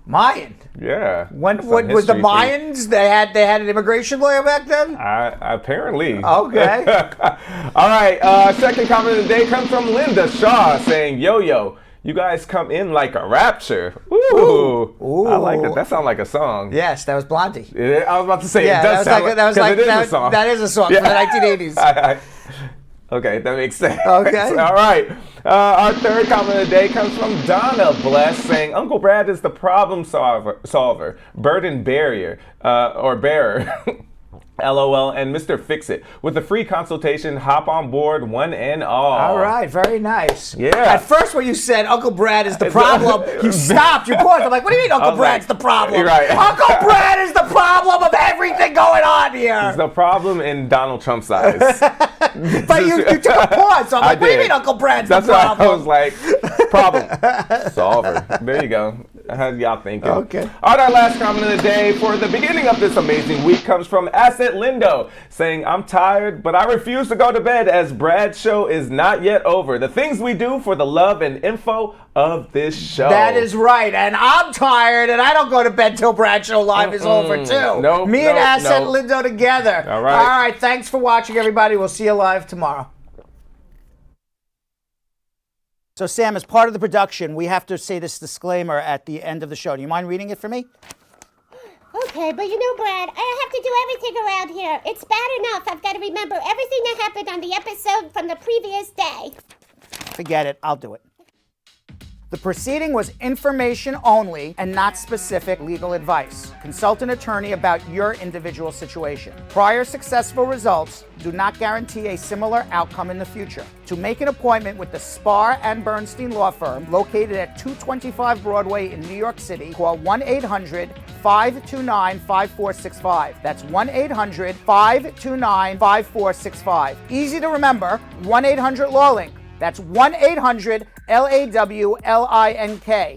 [SPEAKER 1] Mayan?
[SPEAKER 8] Yeah.
[SPEAKER 1] When was the Mayans? They had an immigration lawyer back then?
[SPEAKER 8] Apparently.
[SPEAKER 1] Okay.
[SPEAKER 8] All right. Second comment of the day comes from Linda Shaw, saying, yo, you guys come in like a rapture. Ooh. I like it. That sounds like a song.
[SPEAKER 1] Yes, that was Blondie.
[SPEAKER 8] I was about to say, it does sound like it is a song.
[SPEAKER 1] That is a song from the 1980s.
[SPEAKER 8] Okay, that makes sense.
[SPEAKER 1] Okay.
[SPEAKER 8] All right. Our third comment of the day comes from Donna Bless, saying, Uncle Brad is the problem solver, burden barrier, or bearer. LOL, and Mr. Fix-It. With a free consultation, hop on board one and all.
[SPEAKER 1] All right, very nice.
[SPEAKER 8] Yeah.
[SPEAKER 1] At first when you said Uncle Brad is the problem, you stopped, you paused. I'm like, what do you mean Uncle Brad's the problem?
[SPEAKER 8] Right.
[SPEAKER 1] Uncle Brad is the problem of everything going on here.
[SPEAKER 8] It's the problem in Donald Trump's eyes.
[SPEAKER 1] But you took a pause, so I'm like, what do you mean Uncle Brad's the problem?
[SPEAKER 8] That's why I was like, problem solver. There you go. How y'all thinking?
[SPEAKER 1] Okay.
[SPEAKER 8] All right, our last comment of the day for the beginning of this amazing week comes from Asset Lindo, saying, I'm tired, but I refuse to go to bed as Brad's show is not yet over. The things we do for the love and info of this show.
[SPEAKER 1] That is right. And I'm tired, and I don't go to bed till Brad's show live is over, too. Me and Asset Lindo together.
[SPEAKER 8] All right.
[SPEAKER 1] All right. Thanks for watching, everybody. We'll see you live tomorrow. So, Sam, as part of the production, we have to say this disclaimer at the end of the show. Do you mind reading it for me?
[SPEAKER 4] Okay, but you know, Brad, I have to do everything around here. It's bad enough I've got to remember everything that happened on the episode from the previous day.
[SPEAKER 1] Forget it. I'll do it. The proceeding was information only and not specific legal advice. Consult an attorney about your individual situation. Prior successful results do not guarantee a similar outcome in the future. To make an appointment with the Spar and Bernstein law firm located at 225 Broadway in New York City, call 1-800-529-5465. That's 1-800-529-5465. Easy to remember, 1-800-LAWLINK. That's 1-800-LAWLINK.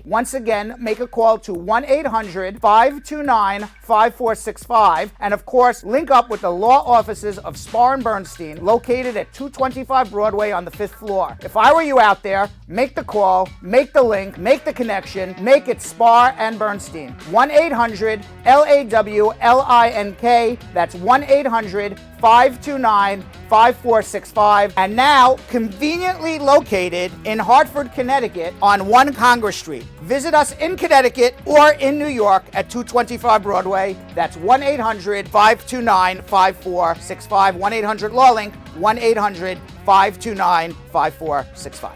[SPEAKER 1] Once again, make a call to 1-800-529-5465. And of course, link up with the law offices of Spar and Bernstein, located at 225 Broadway on the 5th floor. If I were you out there, make the call, make the link, make the connection, make it Spar and Bernstein. 1-800-LAWLINK. That's 1-800-529-5465. And now, conveniently located in Hartford, Connecticut on 1 Congress Street. Visit us in Connecticut or in New York at 225 Broadway. That's 1-800-529-5465. 1-800-LAWLINK. 1-800-529-5465.